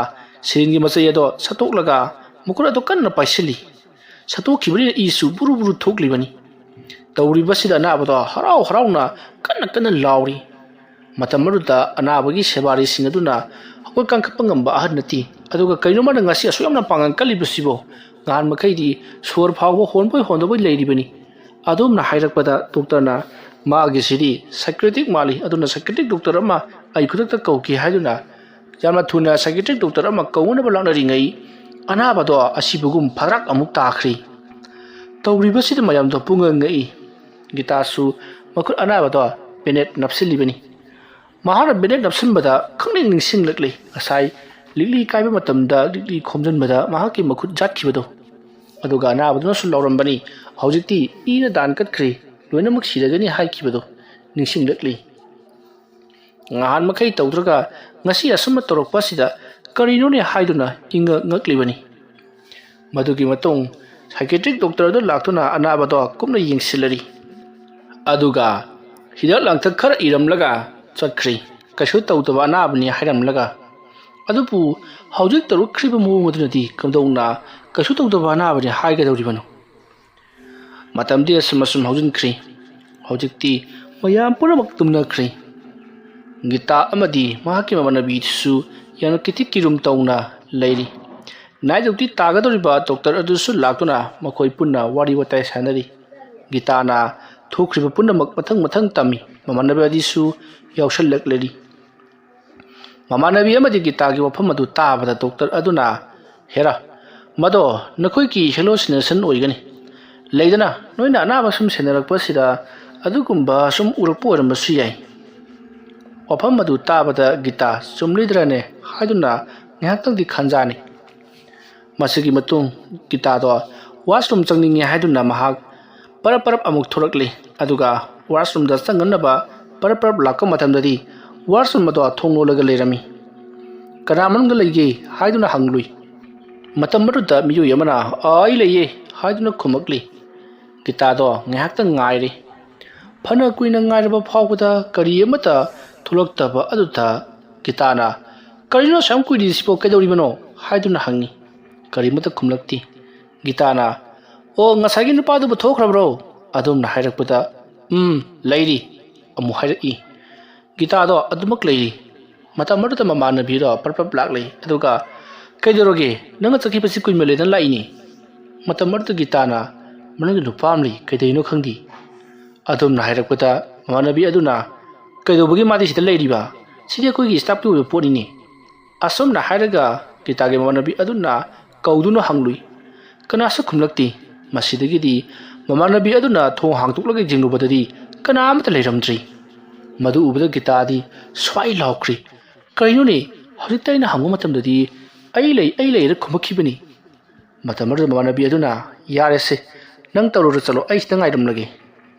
ꯁꯤꯔꯤꯟꯒꯤ ꯃꯆꯩ ꯑꯗꯣ ꯁꯠꯇꯣꯛꯂꯒ ꯃꯈꯨꯠ ꯑꯗꯣ ꯀꯟꯅ ꯄꯥꯏꯁꯤꯜꯂꯤ ꯁꯠꯇꯣꯛꯈꯤꯕꯅꯤꯅ ꯏꯁꯨ ꯕꯨꯔꯨ ꯊꯣꯛꯂꯤꯕꯅꯤ ꯇꯧꯔꯤꯕꯁꯤꯗ ꯑꯅꯥꯕꯗꯣ ꯍꯔꯥꯎꯅ ꯀꯟꯅ ꯂꯥꯎꯔꯤ ꯃꯇꯝ ꯑꯗꯨꯗ ꯑꯅꯥꯕꯒꯤ ꯁꯦꯕꯥꯔꯤꯁꯤꯡ ꯑꯗꯨꯅ ꯍꯧꯒꯠ ꯀꯥꯡꯈꯠꯄ ꯉꯝꯕ ꯑꯍꯟ ꯅꯠꯇꯦ ꯑꯗꯨꯒ ꯀꯩꯅꯣꯃꯅ ꯉꯁꯤ ꯑꯁꯨꯛ ꯌꯥꯝꯅ ꯄꯥꯡꯒꯜ ꯀꯜꯂꯤꯕꯁꯤꯕꯣ ꯅꯍꯥꯟ ꯃꯈꯩꯗꯤ ꯁꯣꯔ ꯐꯥꯎꯕ ꯍꯣꯟꯕꯣꯏ ꯂꯩꯔꯤꯕꯅꯤ ꯑꯗꯨꯝꯅ ꯍꯥꯏꯔꯛꯄꯗ ꯗꯣꯛꯇꯔꯅ ꯃꯥꯒꯤꯁꯤꯗꯤ ꯁꯥꯏꯀ꯭ꯔꯦꯇꯤꯛ ꯃꯥꯜꯂꯤ ꯑꯗꯨꯅ ꯁꯥꯏꯀ꯭ꯔꯦꯇꯤक ꯗꯣꯛꯇꯔ ꯑꯃ ꯑꯩ ꯈꯨꯗꯛꯇ ꯀꯧꯒꯦ ꯍꯥꯏꯗꯨꯅ ꯌꯥꯝꯅ ꯊꯨꯅ ꯁꯥꯏꯀ꯭ꯔꯦꯇꯤक ꯗꯣꯛꯇꯔ ꯑꯃ ꯀꯧꯅꯕ ꯂꯥꯛꯅꯔꯤꯉꯩ ꯑꯅꯥꯕꯗꯣ ꯑꯁꯤꯕꯒꯨꯝ ꯐꯗ꯭ꯔꯥꯛ ꯑꯃꯨꯛ ꯇꯥꯈ꯭ꯔꯤ ꯇꯧꯔꯤꯕꯁꯤꯗ ꯃꯌꯥꯝꯗꯣ ꯄꯨꯡꯉꯛꯏ ꯒꯤꯇꯥꯁꯨ ꯃꯈꯨꯠ ꯑꯅꯥꯕꯗꯣ ꯕꯦꯅꯦꯠ ꯅꯞꯁꯤꯜꯂꯤꯕꯅꯤ ꯃꯍꯥꯛꯅ ꯕꯦꯅꯦꯠ ꯅꯞꯁꯤꯟꯕꯗ ꯈꯪꯅꯤꯡ ꯅꯤꯡꯁꯤꯡꯂꯛꯂꯤ ꯉꯁꯥꯏ ꯂꯤꯛꯂꯤ ꯀꯥꯏꯕ ꯃꯇꯝꯗ ꯂꯤꯛꯂꯤ ꯈꯣꯝꯖꯤꯟꯕꯗ ꯃꯍꯥꯛꯀꯤ ꯃꯈꯨꯠ ꯖꯥꯠꯈꯤꯕꯗꯣ ꯑꯗꯨꯒ ꯑꯅꯥꯕꯗꯨꯅꯁꯨ ꯂꯥꯎꯔꯝꯕꯅꯤ ꯍꯧꯖꯤꯛꯇꯤ ꯏꯅ ꯗꯥꯟ ꯀꯠꯈ꯭ꯔꯦ ꯂꯣꯏꯅꯃꯛ ꯁꯤꯔꯒꯅꯤ ꯍꯥꯏꯈꯤꯕꯗꯣ ꯅꯤꯡꯁꯤꯡꯂꯛꯂꯤ ꯉꯍꯥꯟ ꯃꯈꯩ ꯇꯧꯗ꯭ꯔꯒ ꯉꯁꯤ ꯑꯁꯨꯝꯅ ꯇꯧꯔꯛꯄ ꯑꯁꯤꯗ ꯀꯔꯤꯅꯣꯅꯦ ꯍꯥꯏꯗꯨꯅ ꯏꯪꯉ ꯉꯛꯂꯤꯕꯅꯤ꯫ ꯃꯗꯨꯒꯤ ꯃꯇꯨꯡ ꯁꯥꯏꯀꯦꯇ꯭ꯔꯤꯛ ꯗꯣꯛꯇꯔ ꯑꯗꯨ ꯂꯥꯛꯇꯨꯅ ꯑꯅꯥꯕꯗꯣ ꯀꯨꯞꯅ ꯌꯦꯡꯁꯤꯜꯂꯔꯤ, ꯑꯗꯨꯒ ꯍꯤꯗꯥꯛ ꯂꯥꯡꯊꯛ ꯈꯔ ꯏꯔꯝꯂꯒ ꯆꯠꯈ꯭ꯔꯤ꯫ ꯀꯩꯁꯨ ꯇꯧꯗꯕ ꯑꯅꯥꯕꯅꯤ ꯍꯥꯏꯔꯝꯂꯒ, ꯑꯗꯨꯕꯨ ꯍꯧꯖꯤꯛ ꯇꯧꯔꯛꯈ꯭ꯔꯤꯕ ꯃꯑꯣꯡ ꯑꯗꯨꯅꯗꯤ ꯀꯝꯗꯧꯅ ꯀꯩꯁꯨ ꯇꯧꯗꯕ ꯑꯅꯥꯕꯅꯤ ꯍꯥꯏꯒꯗꯧꯔꯤꯕꯅꯣ? ꯃꯇꯝꯗꯤ ꯑꯁꯨꯝ ꯍꯧꯖꯤꯟꯈ꯭ꯔꯤ꯫ ꯍꯧꯖꯤꯛꯇꯤ ꯃꯌꯥꯝ ꯄꯨꯝꯅꯃꯛ ꯇꯨꯝꯅꯈ꯭ꯔꯤ꯫ ꯒꯤꯇꯥ ꯑꯃꯗꯤ ꯃꯍꯥꯛꯀꯤ ꯃꯃꯥꯟꯅꯕꯤꯗꯨꯁꯨ ꯌꯥꯝꯅ ꯀꯤꯊꯤ ꯀꯤꯔꯨꯝ ꯇꯧꯅ ꯂꯩꯔꯤ꯫ ꯅꯥꯏꯠ ꯗ꯭ꯌꯨꯇꯤ ꯇꯥꯒꯗꯧꯔꯤꯕ ꯗꯣꯛꯇꯔ ꯑꯗꯨꯁꯨ ꯂꯥꯛꯇꯨꯅ ꯃꯈꯣꯏ ꯄꯨꯟꯅ ꯋꯥꯔꯤ ꯋꯥꯇꯥꯏ ꯁꯥꯟꯅꯔꯤ꯫ ꯒꯤꯇꯥꯅ ꯊꯣꯛꯈ꯭ꯔꯤꯕ ꯄꯨꯝꯅꯃꯛ ꯃꯊꯪ ꯇꯝꯃꯤ꯫ ꯃꯃꯥꯟꯅꯕꯤ ꯑꯗꯨꯁꯨ ꯌꯥꯎꯁꯜꯂꯛꯂꯔꯤ꯫ ꯃꯃꯥꯟꯅꯕꯤ ꯑꯃꯗꯤ ꯒꯤꯇꯥꯒꯤ ꯋꯥꯐꯝ ꯑꯗꯨ ꯇꯥꯕꯗ ꯗꯣꯛꯇꯔ ꯑꯗꯨꯅ, ꯍꯦꯔꯥ, ꯃꯗꯣ ꯅꯈꯣꯏꯒꯤ ꯍꯦꯂꯣꯁꯤꯅꯦꯁꯟ ꯑꯣꯏꯒꯅꯤ꯫ ꯂꯩꯗꯅ ꯅꯣꯏꯅ ꯑꯅꯥꯕ ꯁꯨꯝ ꯁꯦꯟꯅꯔꯛꯄꯁꯤꯗ ꯑꯗꯨꯒꯨꯝꯕ ꯁꯨꯝ ꯎꯔꯛꯄ ꯑꯣꯏꯔꯝꯕꯁꯨ ꯌꯥꯏ꯫ ꯋꯥꯐꯝ ꯑꯗꯨ ꯇꯥꯕꯗ ꯒꯤꯇꯥ ꯆꯨꯝꯂꯤꯗ꯭ꯔꯅꯦ ꯍꯥꯏꯗꯨꯅ ꯉꯥꯏꯍꯥꯛꯇꯪꯗꯤ ꯈꯟꯖꯥꯟꯅꯤ꯫ ꯃꯁꯤꯒꯤ ꯃꯇꯨꯡ ꯒꯤꯇꯥꯗꯣ ꯋꯥꯁꯔꯨꯝ ꯆꯪꯅꯤꯡꯉꯦ ꯍꯥꯏꯗꯨꯅ ꯃꯍꯥꯛ ꯄꯔꯞ ꯑꯃꯨꯛ ꯊꯣꯔꯛꯂꯤ꯫ ꯑꯗꯨꯒ ꯋꯥꯁꯔꯨꯝꯗ ꯆꯪꯅꯅꯕ ꯄꯔꯞ ꯂꯥꯛꯄ ꯃꯇꯝꯗꯗꯤ ꯋꯥꯁꯔꯨꯝ ꯑꯗꯣ ꯊꯣꯡ ꯂꯣꯜꯂꯒ ꯂꯩꯔꯝꯃꯤ꯫ ꯀꯅꯥ ꯃꯅꯨꯡꯗ ꯂꯩꯒꯦ ꯍꯥꯏꯗꯨꯅ ꯍꯪꯂꯨꯏ꯫ ꯃꯇꯝ ꯑꯗꯨꯗ ꯃꯤꯑꯣꯏ ꯑꯃꯅ ꯑꯩ ꯂꯩꯌꯦ ꯍꯥꯏꯗꯨꯅ ꯈꯨꯝꯃꯛꯂꯤ꯫ ꯒꯤꯇꯥꯗꯣ ꯉꯥꯏꯍꯥꯛꯇꯪ ꯉꯥꯏꯔꯤ꯫ ꯐꯅ ꯀꯨꯏꯅ ꯉꯥꯏꯔꯕ ꯐꯥꯎꯕꯗ ꯀꯔꯤ ꯑꯃꯠꯇ ꯊꯣꯛꯂꯛꯇꯕ ꯑꯗꯨꯗ ꯒꯤꯇꯥꯅ, ꯀꯔꯤꯅꯣ ꯑꯁꯨꯛ ꯀꯨꯏꯔꯤꯁꯤꯕꯣ, ꯀꯩꯗꯧꯔꯤꯕꯅꯣ ꯍꯥꯏꯗꯨꯅ ꯍꯪꯉꯤ꯫ ꯀꯔꯤꯃꯠꯇ ꯈꯨꯝꯂꯛꯇꯦ꯫ ꯒꯤꯇꯥꯅ, ꯑꯣ, ꯉꯁꯥꯏꯒꯤ ꯅꯨꯄꯥꯗꯨꯕꯨ ꯊꯣꯛꯈ꯭ꯔꯕ꯭ꯔꯣ? ꯑꯗꯨꯝꯅ ꯍꯥꯏꯔꯛꯄꯗ, ꯂꯩꯔꯤ ꯑꯃꯨꯛ ꯍꯥꯏꯔꯛꯏ꯫ ꯒꯤꯇꯥꯗꯣ ꯑꯗꯨꯃꯛ ꯂꯩꯔꯤ꯫ ꯃꯇꯝ ꯑꯗꯨꯗ ꯃꯃꯥꯟꯅꯕꯤꯗꯣ ꯄꯔꯞ ꯂꯥꯛꯂꯤ꯫ ꯑꯗꯨꯒ, ꯀꯩꯗꯧꯔꯒꯦ, ꯅꯪꯅ ꯆꯠꯈꯤꯕꯁꯤ ꯀꯨꯏꯃꯜꯂꯦꯗꯅ ꯂꯥꯛꯏꯅꯤ꯫ ꯃꯇꯝ ꯑꯗꯨꯗ ꯒꯤꯇꯥꯅ, ꯃꯅꯨꯡꯗ ꯅꯨꯄꯥ ꯑꯃ ꯂꯩ, ꯀꯩꯗꯧꯔꯤꯅꯣ ꯈꯪꯗꯦ꯫ ꯑꯗꯨꯝꯅ ꯍꯥꯏꯔꯛꯄꯗ ꯃꯃꯥꯟꯅꯕꯤ ꯑꯗꯨꯅ, ꯀꯩꯗꯧꯕꯒꯤ ꯃꯥꯗꯤ ꯁꯤꯗ ꯂꯩꯔꯤꯕ? ꯁꯤꯗꯤ ꯑꯩꯈꯣꯏꯒꯤ ꯁ꯭ꯇꯥꯐꯀꯤ ꯑꯣꯏꯕ ꯄꯣꯠꯅꯤꯅꯦ꯫ ꯑꯁꯨꯝꯅ ꯍꯥꯏꯔꯒ ꯒꯤꯇꯥꯒꯤ ꯃꯃꯥꯟꯅꯕꯤ ꯑꯗꯨꯅ ꯀꯧꯗꯨꯅ ꯍꯪꯂꯨꯏ꯫ ꯀꯅꯥꯁꯨ ꯈꯨꯝꯂꯛꯇꯦ꯫ ꯃꯁꯤꯗꯒꯤꯗꯤ ꯃꯃꯥꯟꯅꯕꯤ ꯑꯗꯨꯅ ꯊꯣꯡ ꯍꯥꯡꯗꯣꯛꯂꯒ ꯌꯦꯡꯂꯨꯕꯗꯗꯤ ꯀꯅꯥ ꯑꯃꯠꯇ ꯂꯩꯔꯝꯗ꯭ꯔꯤ꯫ ꯃꯗꯨ ꯎꯕꯗ ꯒꯤꯇꯥꯗꯤ ꯁ꯭ꯋꯥꯏ ꯂꯥꯎꯈ꯭ꯔꯤ꯫ ꯀꯔꯤꯅꯣꯅꯦ, ꯍꯧꯖꯤꯛꯇ ꯑꯩꯅ ꯍꯪꯕ ꯃꯇꯝꯗꯗꯤ ꯑꯩ ꯂꯩꯅ ꯈꯨꯝꯃꯛꯈꯤꯕꯅꯤ꯫ ꯃꯇꯝ ꯑꯗꯨꯗ ꯃꯃꯥꯟꯅꯕꯤ ꯑꯗꯨꯅ, ꯌꯥꯔꯦꯁꯦ, ꯅꯪ ꯇꯧꯔꯨꯔ ꯆꯠꯂꯣ, ꯑꯩ ꯁꯤꯗ ꯉꯥꯏꯔꯝꯂꯒꯦ꯫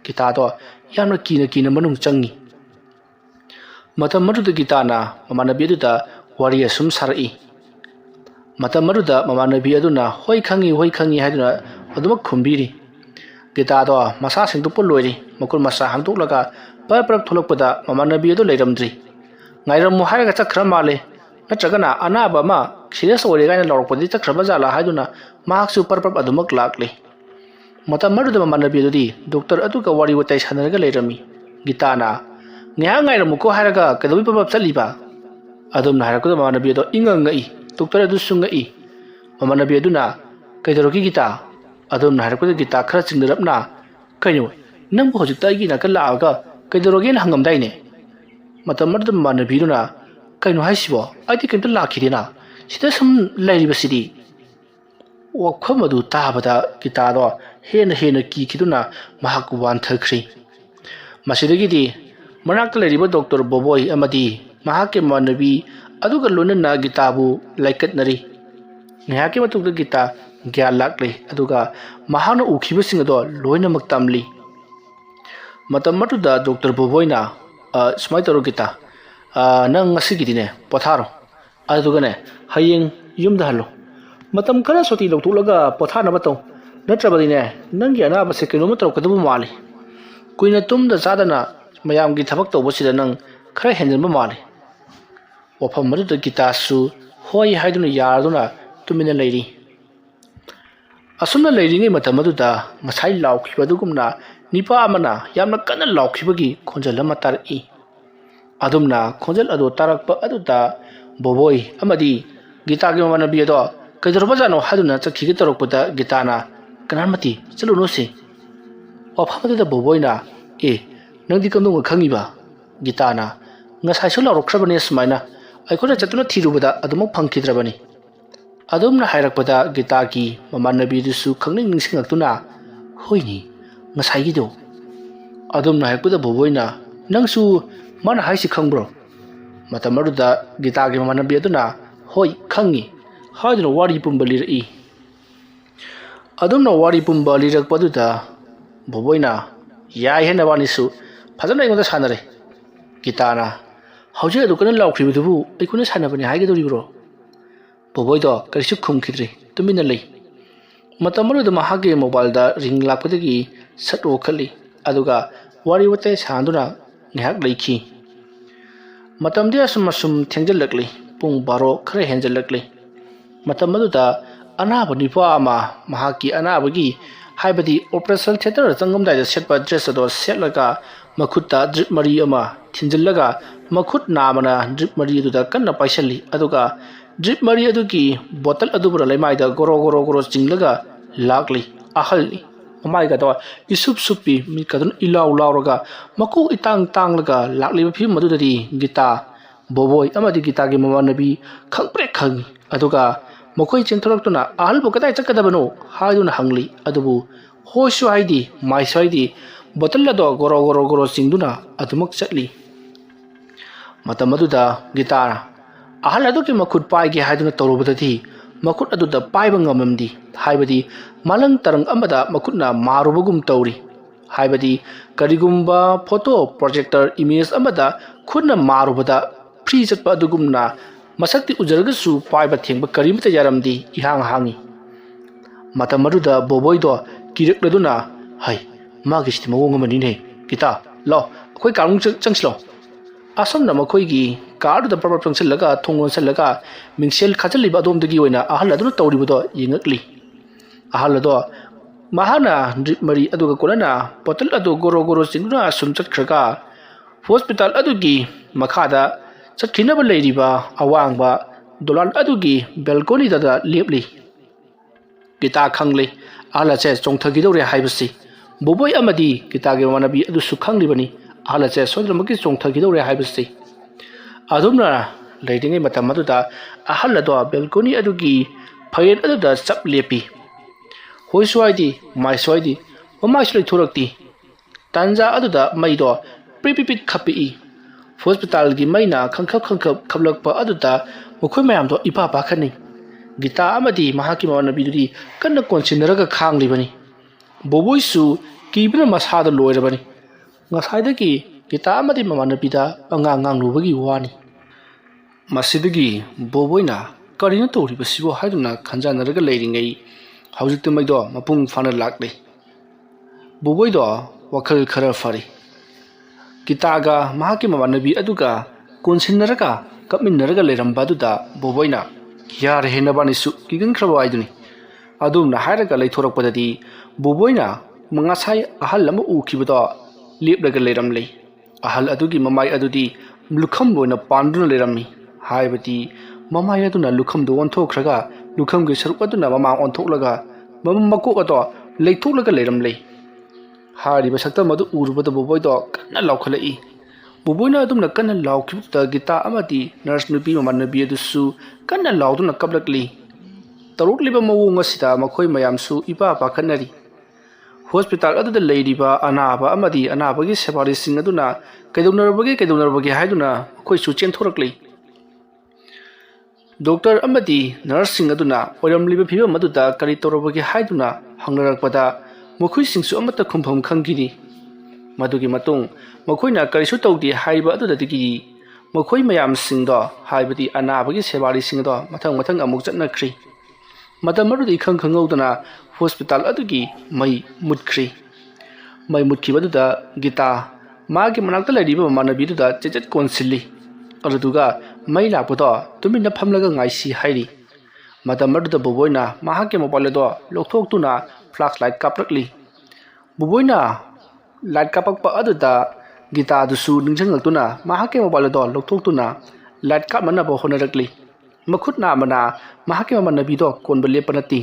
ꯒꯤꯇꯥꯗꯣ ꯌꯥꯝꯅ ꯀꯤꯅ ꯃꯅꯨꯡ ꯆꯪꯉꯤ꯫ ꯃꯇꯝ ꯑꯗꯨꯗ ꯒꯤꯇꯥꯅ ꯃꯃꯥꯟꯅꯕꯤ ꯑꯗꯨꯗ ꯋꯥꯔꯤ ꯑꯁꯨꯝ ꯁꯥꯔꯛꯏ꯫ ꯃꯇꯝ ꯑꯗꯨꯗ ꯃꯃꯥꯟꯅꯕꯤ ꯑꯗꯨꯅ ꯍꯣꯏ ꯈꯪꯉꯤ ꯍꯥꯏꯗꯨꯅ ꯑꯗꯨꯃꯛ ꯈꯨꯝꯕꯤꯔꯤ꯫ ꯒꯤꯇꯥꯗꯣ ꯃꯁꯥ ꯁꯦꯡꯗꯣꯛꯄ ꯂꯣꯏꯔꯤ꯫ ꯃꯈꯨꯠ ꯃꯁꯥ ꯍꯥꯡꯗꯣꯛꯂꯒ ꯄꯔꯞ ꯊꯣꯛꯂꯛꯄꯗ ꯃꯃꯥꯟꯅꯕꯤ ꯑꯗꯨ ꯂꯩꯔꯝꯗ꯭ꯔꯤ꯫ ꯉꯥꯏꯔꯝꯃꯨ ꯍꯥꯏꯔꯒ ꯆꯠꯈ꯭ꯔ ꯃꯥꯜꯂꯦ, ꯅꯠꯇ꯭ꯔꯒꯅ ꯑꯅꯥꯕ ꯑꯃ ꯁꯤꯔꯤꯌꯁ ꯑꯣꯏꯔꯦ ꯀꯥꯏꯅ ꯂꯥꯎꯔꯛꯄꯗꯤ ꯆꯠꯈ꯭ꯔꯕ ꯖꯥꯠꯂꯥ ꯍꯥꯏꯗꯨꯅ ꯃꯍꯥꯛꯁꯨ ꯄꯔꯞ ꯑꯗꯨꯃꯛ ꯂꯥꯛꯂꯤ꯫ ꯃꯇꯝ ꯑꯗꯨꯗ ꯃꯃꯥꯟꯅꯕꯤ ꯑꯗꯨꯗꯤ ꯗꯣꯛꯇꯔ ꯑꯗꯨꯒ ꯋꯥꯔꯤ ꯋꯥꯇꯥꯏ ꯁꯥꯟꯅꯔꯒ ꯂꯩꯔꯝꯃꯤ꯫ ꯒꯤꯇꯥꯅ, ꯉꯥꯏꯍꯥꯛ ꯉꯥꯏꯔꯝꯃꯨꯀꯣ ꯍꯥꯏꯔꯒ ꯀꯩꯗꯧꯕꯩ ꯄꯔꯞ ꯆꯠꯂꯤꯕ? ꯑꯗꯨꯝꯅ ꯍꯥꯏꯔꯛꯄꯗ ꯃꯃꯥꯟꯅꯕꯤ ꯑꯗꯣ ꯏꯪꯉ ꯉꯛꯏ꯫ ꯗꯣꯛꯇꯔ ꯑꯗꯨꯁꯨ ꯉꯛꯏ꯫ ꯃꯃꯥꯟꯅꯕꯤ ꯑꯗꯨꯅ, ꯀꯩꯗꯧꯔꯒꯦ ꯒꯤꯇꯥ? ꯑꯗꯨꯝꯅ ꯍꯥꯏꯔꯛꯄꯗ ꯒꯤꯇꯥ ꯈꯔ ꯆꯤꯡꯅꯔꯞꯅ, ꯀꯩꯅꯣ, ꯅꯪꯕꯨ ꯍꯧꯖꯤꯛꯇ ꯑꯩꯒꯤ ꯅꯥꯀꯟ ꯂꯥꯛꯑꯒ ꯀꯩꯗꯧꯔꯒꯦꯅ ꯍꯪꯉꯝꯗꯥꯏꯅꯦ? ꯃꯇꯝ ꯑꯗꯨꯗ ꯃꯃꯥꯟꯅꯕꯤꯗꯨꯅ, ꯀꯩꯅꯣ ꯍꯥꯏꯁꯤꯕꯣ, ꯑꯩꯗꯤ ꯀꯩꯝꯇ ꯂꯥꯛꯈꯤꯗꯦꯅ, ꯁꯤꯗ ꯁꯨꯝ ꯂꯩꯔꯤꯕꯁꯤꯗꯤ꯫ ꯋꯥꯐꯝ ꯑꯗꯨ ꯇꯥꯕꯗ ꯒꯤꯇꯥꯗꯣ ꯍꯦꯟꯅ ꯀꯤꯈꯤꯗꯨꯅ ꯃꯍꯥꯛ ꯋꯥꯟꯊꯈ꯭ꯔꯤ꯫ ꯃꯁꯤꯗꯒꯤꯗꯤ ꯃꯅꯥꯛꯇ ꯂꯩꯔꯤꯕ ꯗꯣꯛꯇꯔ ꯕꯣꯕꯣꯏ ꯑꯃꯗꯤ ꯃꯍꯥꯛꯀꯤ ꯃꯃꯥꯟꯅꯕꯤ ꯑꯗꯨꯒ ꯂꯣꯏꯅꯅ ꯒꯤꯇꯥꯕꯨ ꯂꯥꯏꯀꯠꯅꯔꯤ꯫ ꯉꯥꯏꯍꯥꯛꯀꯤ ꯃꯇꯨꯡꯗ ꯒꯤꯇꯥ ꯒ꯭ꯌꯥꯟ ꯂꯥꯛꯂꯤ꯫ ꯑꯗꯨꯒ ꯃꯍꯥꯛꯅ ꯎꯈꯤꯕꯁꯤꯡ ꯑꯗꯣ ꯂꯣꯏꯅꯃꯛ ꯇꯝꯂꯤ꯫ ꯃꯇꯝ ꯑꯗꯨꯗ ꯗꯣꯛꯇꯔ ꯕꯣꯕꯣꯏꯅ, ꯁꯨꯃꯥꯏꯅ ꯇꯧꯔꯣ ꯒꯤꯇꯥ, ꯅꯪ ꯉꯁꯤꯒꯤꯗꯤꯅꯦ ꯄꯣꯊꯥꯔꯣ, ꯑꯗꯨꯒꯅꯦ ꯍꯌꯦꯡ ꯌꯨꯝꯗ ꯍꯜꯂꯣ꯫ ꯃꯇꯝꯈꯔ ꯁꯨꯇꯤ ꯂꯧꯊꯣꯛꯂꯒ ꯄꯣꯊꯥꯅꯕ ꯇꯧ, ꯅꯠꯇ꯭ꯔꯕꯗꯤꯅꯦ ꯅꯪꯒꯤ ꯑꯅꯥꯕꯁꯦ ꯀꯩꯅꯣꯝꯃ ꯇꯧꯔꯛꯀꯗꯕ ꯃꯥꯜꯂꯤ꯫ ꯀꯨꯏꯅ ꯇꯨꯝꯗ ꯆꯥꯗꯅ ꯃꯌꯥꯝꯒꯤ ꯊꯕꯛ ꯇꯧꯕꯁꯤꯗ ꯅꯪ ꯈꯔ ꯍꯦꯟꯖꯟꯕ ꯃꯥꯜꯂꯤ꯫ ꯋꯥꯐꯝ ꯑꯗꯨꯗ ꯒꯤꯇꯥꯁꯨ ꯍꯣꯏ ꯍꯥꯏꯗꯨꯅ ꯌꯥꯔꯗꯨꯅ ꯇꯨꯃꯤꯟꯅ ꯂꯩꯔꯤ꯫ ꯑꯁꯨꯝꯅ ꯂꯩꯔꯤꯉꯩ ꯃꯇꯝ ꯑꯗꯨꯗ ꯉꯁꯥꯏ ꯂꯥꯎꯈꯤꯕ ꯑꯗꯨꯒꯨꯝꯅ ꯅꯤꯄꯥ ꯑꯃꯅ ꯌꯥꯝꯅ ꯀꯟꯅ ꯂꯥꯎꯈꯤꯕꯒꯤ ꯈꯣꯟꯖꯦꯜ ꯑꯃ ꯇꯥꯔꯛꯏ꯫ ꯑꯗꯨꯝꯅ ꯈꯣꯟꯖꯦꯜ ꯑꯗꯨ ꯇꯥꯔꯛꯄ ꯑꯗꯨꯗ ꯕꯣꯕꯣꯏ ꯑꯃꯗꯤ ꯒꯤꯇꯥꯒꯤ ꯃꯃꯥꯟꯅꯕꯤ ꯑꯗꯣ ꯀꯩꯗꯧꯔꯕꯖꯥꯠꯅꯣ ꯍꯥꯏꯗꯨꯅ ꯆꯠꯈꯤꯒꯦ ꯇꯧꯔꯛꯄꯗ ꯒꯤꯇꯥꯅ, ꯀꯅꯥꯃꯠꯇꯤ ꯆꯠꯂꯨꯅꯨꯁꯦ꯫ ꯋꯥꯐꯝ ꯑꯗꯨꯗ ꯕꯣꯕꯣꯏꯅ, ꯅꯪꯗꯤ ꯀꯝꯗꯧꯅ ꯈꯪꯉꯤꯕ? ꯒꯤꯇꯥꯅ, ꯉꯁꯥꯏꯁꯨ ꯂꯥꯎꯔꯛꯈ꯭ꯔꯕꯅꯤ ꯑꯁꯨꯃꯥꯏꯅ, ꯑꯩꯈꯣꯏꯅ ꯆꯠꯇꯨꯅ ꯊꯤꯔꯨꯕꯗ ꯑꯗꯨꯃꯛ ꯐꯪꯈꯤꯗ꯭ꯔꯕꯅꯤ꯫ ꯑꯗꯨꯝꯅ ꯍꯥꯏꯔꯛꯄꯗ ꯒꯤꯇꯥꯒꯤ ꯃꯃꯥꯟꯅꯕꯤꯗꯨꯁꯨ ꯈꯪꯅꯤꯡ ꯅꯤꯡꯁꯤꯡꯉꯛꯇꯨꯅ, ꯍꯣꯏꯅꯦ, ꯉꯁꯥꯏꯒꯤꯗꯣ꯫ ꯑꯗꯨꯝꯅ ꯍꯥꯏꯔꯛꯄꯗ ꯕꯣꯕꯣꯏꯅ, ꯅꯪꯁꯨ ꯃꯥꯅ ꯍꯥꯏꯁꯤ ꯈꯪꯕ꯭ꯔꯣ? ꯃꯇꯝ ꯑꯗꯨꯗ ꯒꯤꯇꯥꯒꯤ ꯃꯃꯥꯟꯅꯕꯤ ꯑꯗꯨꯅ, ꯍꯣꯏ ꯈꯪꯉꯤ ꯍꯥꯏꯗꯨꯅ ꯋꯥꯔꯤ ꯄꯨꯝꯕ ꯂꯤꯔꯛꯏ꯫ ꯑꯗꯨꯝꯅ ꯋꯥꯔꯤ ꯄꯨꯝꯕ ꯂꯤꯔꯛꯄ ꯑꯗꯨꯗ ꯕꯣꯕꯣꯏꯅ, ꯌꯥꯏꯍꯦ ꯅꯕꯥꯅꯤꯁꯨ, ꯐꯖꯅ ꯑꯩꯉꯣꯟꯗ ꯁꯥꯟꯅꯔꯦ꯫ ꯒꯤꯇꯥꯅ, ꯍꯧꯖꯤꯛ ꯑꯗꯨ ꯀꯟꯅ ꯂꯥꯎꯈ꯭ꯔꯤꯕꯗꯨꯕꯨ ꯑꯩꯈꯣꯏꯅ ꯁꯥꯟꯅꯕꯅꯤ ꯍꯥꯏꯒꯗꯧꯔꯤꯕ꯭ꯔꯣ? ꯕꯣꯕꯣꯏꯗꯣ ꯀꯔꯤꯁꯨ ꯈꯨꯝꯈꯤꯗ꯭ꯔꯦ ꯇꯨꯃꯤꯟꯅ ꯂꯩ ꯃꯇꯝ ꯑꯗꯨꯗ ꯃꯍꯥꯛꯀꯤ ꯃꯣꯕꯥꯏꯜꯗ ꯔꯤꯡ ꯂꯥꯛꯄꯗꯒꯤ ꯁꯠ ꯑꯣꯈꯠꯂꯤ ꯑꯗꯨꯒ ꯋꯥꯔꯤ ꯋꯥꯇꯥꯏ ꯁꯥꯟꯅꯗꯨꯅ ꯉꯥꯏꯍꯥꯛ ꯂꯩꯈꯤ ꯃꯇꯝꯗꯤ ꯑꯁꯨꯝ ꯊꯦꯡꯖꯤꯜꯂꯛꯂꯤ ꯄꯨꯡ 12 ꯈꯔ ꯍꯦꯟꯖꯜꯂꯛꯂꯤ ꯃꯇꯝ ꯑꯗꯨꯗ ꯑꯅꯥꯕ ꯅꯨꯄꯥ ꯑꯃ ꯃꯍꯥꯛꯀꯤ ꯑꯅꯥꯕꯒꯤ ꯍꯥꯏꯕꯗꯤ ꯑꯣꯄꯔꯦꯁꯟ ꯊꯤꯌꯦꯇꯔꯗ ꯆꯪꯉꯝꯗꯥꯏꯗ ꯁꯦꯠꯄ ꯗ꯭ꯔꯦꯁ ꯑꯗꯨ ꯁꯦꯠꯂꯒ ꯃꯈꯨꯠꯇ ꯗ꯭ꯔꯤꯞ ꯃꯔꯤ ꯑꯃ ꯊꯤꯟꯖꯤꯜꯂꯒ ꯃꯈꯨꯠ ꯅꯥꯝꯃꯅ ꯗ꯭ꯔꯤꯞ ꯃꯔꯤ ꯑꯗꯨꯗ ꯀꯟꯅ ꯄꯥꯏꯁꯤꯜꯂꯤ ꯑꯗꯨꯒ ꯗ꯭ꯔꯤꯞ ꯃꯔꯤ ꯑꯗꯨꯒꯤ ꯕꯣꯇꯜ ꯑꯗꯨꯕꯨ ꯂꯩꯃꯥꯏꯗ ꯒꯣꯔꯣ ꯒꯣꯔꯣ ꯒꯣꯔꯣ ꯆꯤꯡꯂꯒ ꯂꯥꯛꯂꯤ ꯑꯍꯜꯅꯤ ꯃꯃꯥꯏꯒꯗꯣ ꯏꯁꯨꯞ ꯁꯨꯞꯄꯤ ꯃꯤꯠꯀꯗꯨꯅ ꯏꯂꯥꯎ ꯂꯥꯎꯔꯒ ꯃꯀꯣꯛ ꯏꯇꯥꯡ ꯇꯥꯡꯂꯒ ꯂꯥꯛꯂꯤꯕ ꯐꯤꯕꯝ ꯑꯗꯨꯗꯗꯤ ꯒꯤꯇꯥ ꯕꯣꯕꯣꯏ ꯑꯃꯗꯤ ꯒꯤꯇꯥꯒꯤ ꯃꯃꯥꯟꯅꯕꯤ ꯈꯪꯄ꯭ꯔꯦꯛ ꯈꯪꯉꯤ ꯑꯗꯨꯒ ꯃꯈꯣꯏ ꯆꯦꯟꯊꯣꯔꯛꯇꯨꯅ ꯑꯍꯜꯕꯨ ꯀꯗꯥꯏ ꯆꯠꯀꯗꯕꯅꯣ ꯍꯥꯏꯗꯨꯅ ꯍꯪꯂꯤ ꯑꯗꯨꯕꯨ ꯍꯣꯏꯁꯨ ꯍꯥꯏꯗꯤ ꯃꯥꯏꯁꯨ ꯍꯥꯏꯗꯤ ꯕꯣꯇꯜ ꯑꯗꯣ ꯒꯣꯔꯣ ꯒꯣꯔꯣ ꯒꯣꯔꯣ ꯆꯤꯡꯗꯨꯅ ꯑꯗꯨꯃꯛ ꯆꯠꯂꯤ ꯃꯇꯝ ꯑꯗꯨꯗ ꯒꯤꯇꯥꯅ ahal aduki makut paige haiduna torubadadi makut aduda paiba ngamamdi haibadi malang tarang amada makutna marubagum tauri haibadi karigumba photo projector image amada khudna marubada free chatpa adugumna masakti ujaragasu paiba thengba karimta yaramdi ihang hangi matamaruda boboido kirakladuna hai magishti mawong amani ne kita lo khoi karung changslo asomna makhoi car da proper function laga thongon sal laga mingsel khajal liba dom dagi oina ahal aduna tawribudo yingakli ahal ado mahana drip mari aduga kolana bottle adu goro goro singna sumchat khraga hospital adugi makhada chatkina ba leiriba awangba dolan adugi balcony da lepli kita khangli ahla che chongthagi dore haibasi boboi amadi kita ge manabi adu sukhangli bani ahla che sondramaki chongthagi dore haibasi adumna leidingai matam aduda ahal ado balcony adugi phayen aduda chap lepi hoiswaidi maiswaidi mamaisle thorakti tanja aduda maido pripipit khapi hospital gi maina khangkhap khablakpa aduda mokhoi mayam do ipa pa khani gita amadi mahaki manabi duri kanna konsinaraga khangli bani boboisu kibna masada loirabani ngasai ki gita amadi manabi da angang lubagi wani masidagi boboina karina tori basibo haiduna khanjanaraga leiringai haujikte maido mapung fana lakle boboido wakhal khara fari kitaga mahaki mamanabi aduga konsinnaraga kapminnaraga leiramba duda boboina yar henabani su kigan khraba aiduni adumna hairaga leithorakpadadi boboina mangasai ahal lama ukibodo leplaga leiramlei ahal adugi mamai adudi lukham boina panduna leirammi haibati mamai aduna lukham do onthokraga lukham ge saruk aduna mama onthoklaga mamam makok ato leithoklaga leiramlei hariba sakta madu urbada boboido kanna laukhalai boboina adumna kanna laukhibuta gita amati nurse nupi mamanabi adusu kanna lauduna kablakli tarukliba mawung asida makhoi mayamsu ipa pakhanari hospital aduda leiriba anaba amadi anabagi sebari sing aduna kaidunarbagi haiduna khoi su chenthorakli doctor amadi nurse sing aduna oiramliba phiba maduda kari torobagi haiduna hangnarakpada mokhoi singsu amata khumpham khangiri madugi matung mokhoina karisu tawdi haiba aduda digi mokhoi mayam singdo haibadi anabagi sebari singdo mathang amuk chatnakri madamadu khangkhangudana hospital adugi mai mutkri mai mutkibaduda gita magi manakta lariba manabi duda chechet konsilli aduga mai lapodo tuminna phamlaga ngaisi hairi madamadu boboina mahake mobile do lokthok flashlight kaprakli boboina light kapakpa aduda gita dusu ningjangaltuna mahake mobile do lokthok light kap manna bo honarakli makhutna mana mahake mamanabi do konbale panati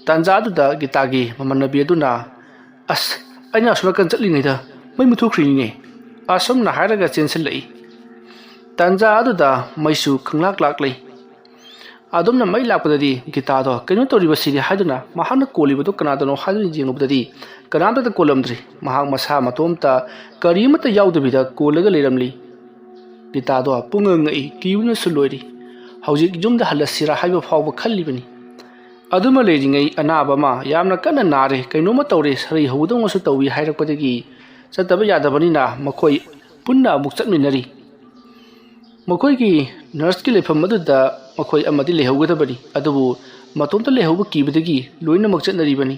tanja aduda gitagi mamanabi aduna as aina surakan chatlingai da mai muthukri ne asomna hairaga chensilai tanja aduda maisu khanglak laklei adumna mai lakpadadi gita do kenu toriba siri haiduna mahana kolibudo kanadano halin jingubdadi kanada da kolamdri mahang masa matomta karimata yaudabida kolaga leiramli gita do pungangai kiuna suloiri hawjik jumda halasira haiba fawba khallibani aduma leiringai anaba ma yamna kana nare kainoma tawre sari hawdong asu tawi hairakpadagi chataba yadabani na makhoi punna muk chatminari ꯃꯈꯣꯏꯒꯤ ꯅꯔꯁꯀꯤ ꯂꯩꯐꯝ ꯑꯗꯨꯗ ꯃꯈꯣꯏ ꯑꯃꯗꯤ ꯂꯩꯍꯧꯒꯗꯕꯅꯤ ꯑꯗꯨꯕꯨ ꯃꯇꯣꯝꯇ ꯂꯩꯍꯧꯕ ꯀꯤꯕꯗꯒꯤ ꯂꯣꯏꯅꯃꯛ ꯆꯠꯅꯔꯤꯕꯅꯤ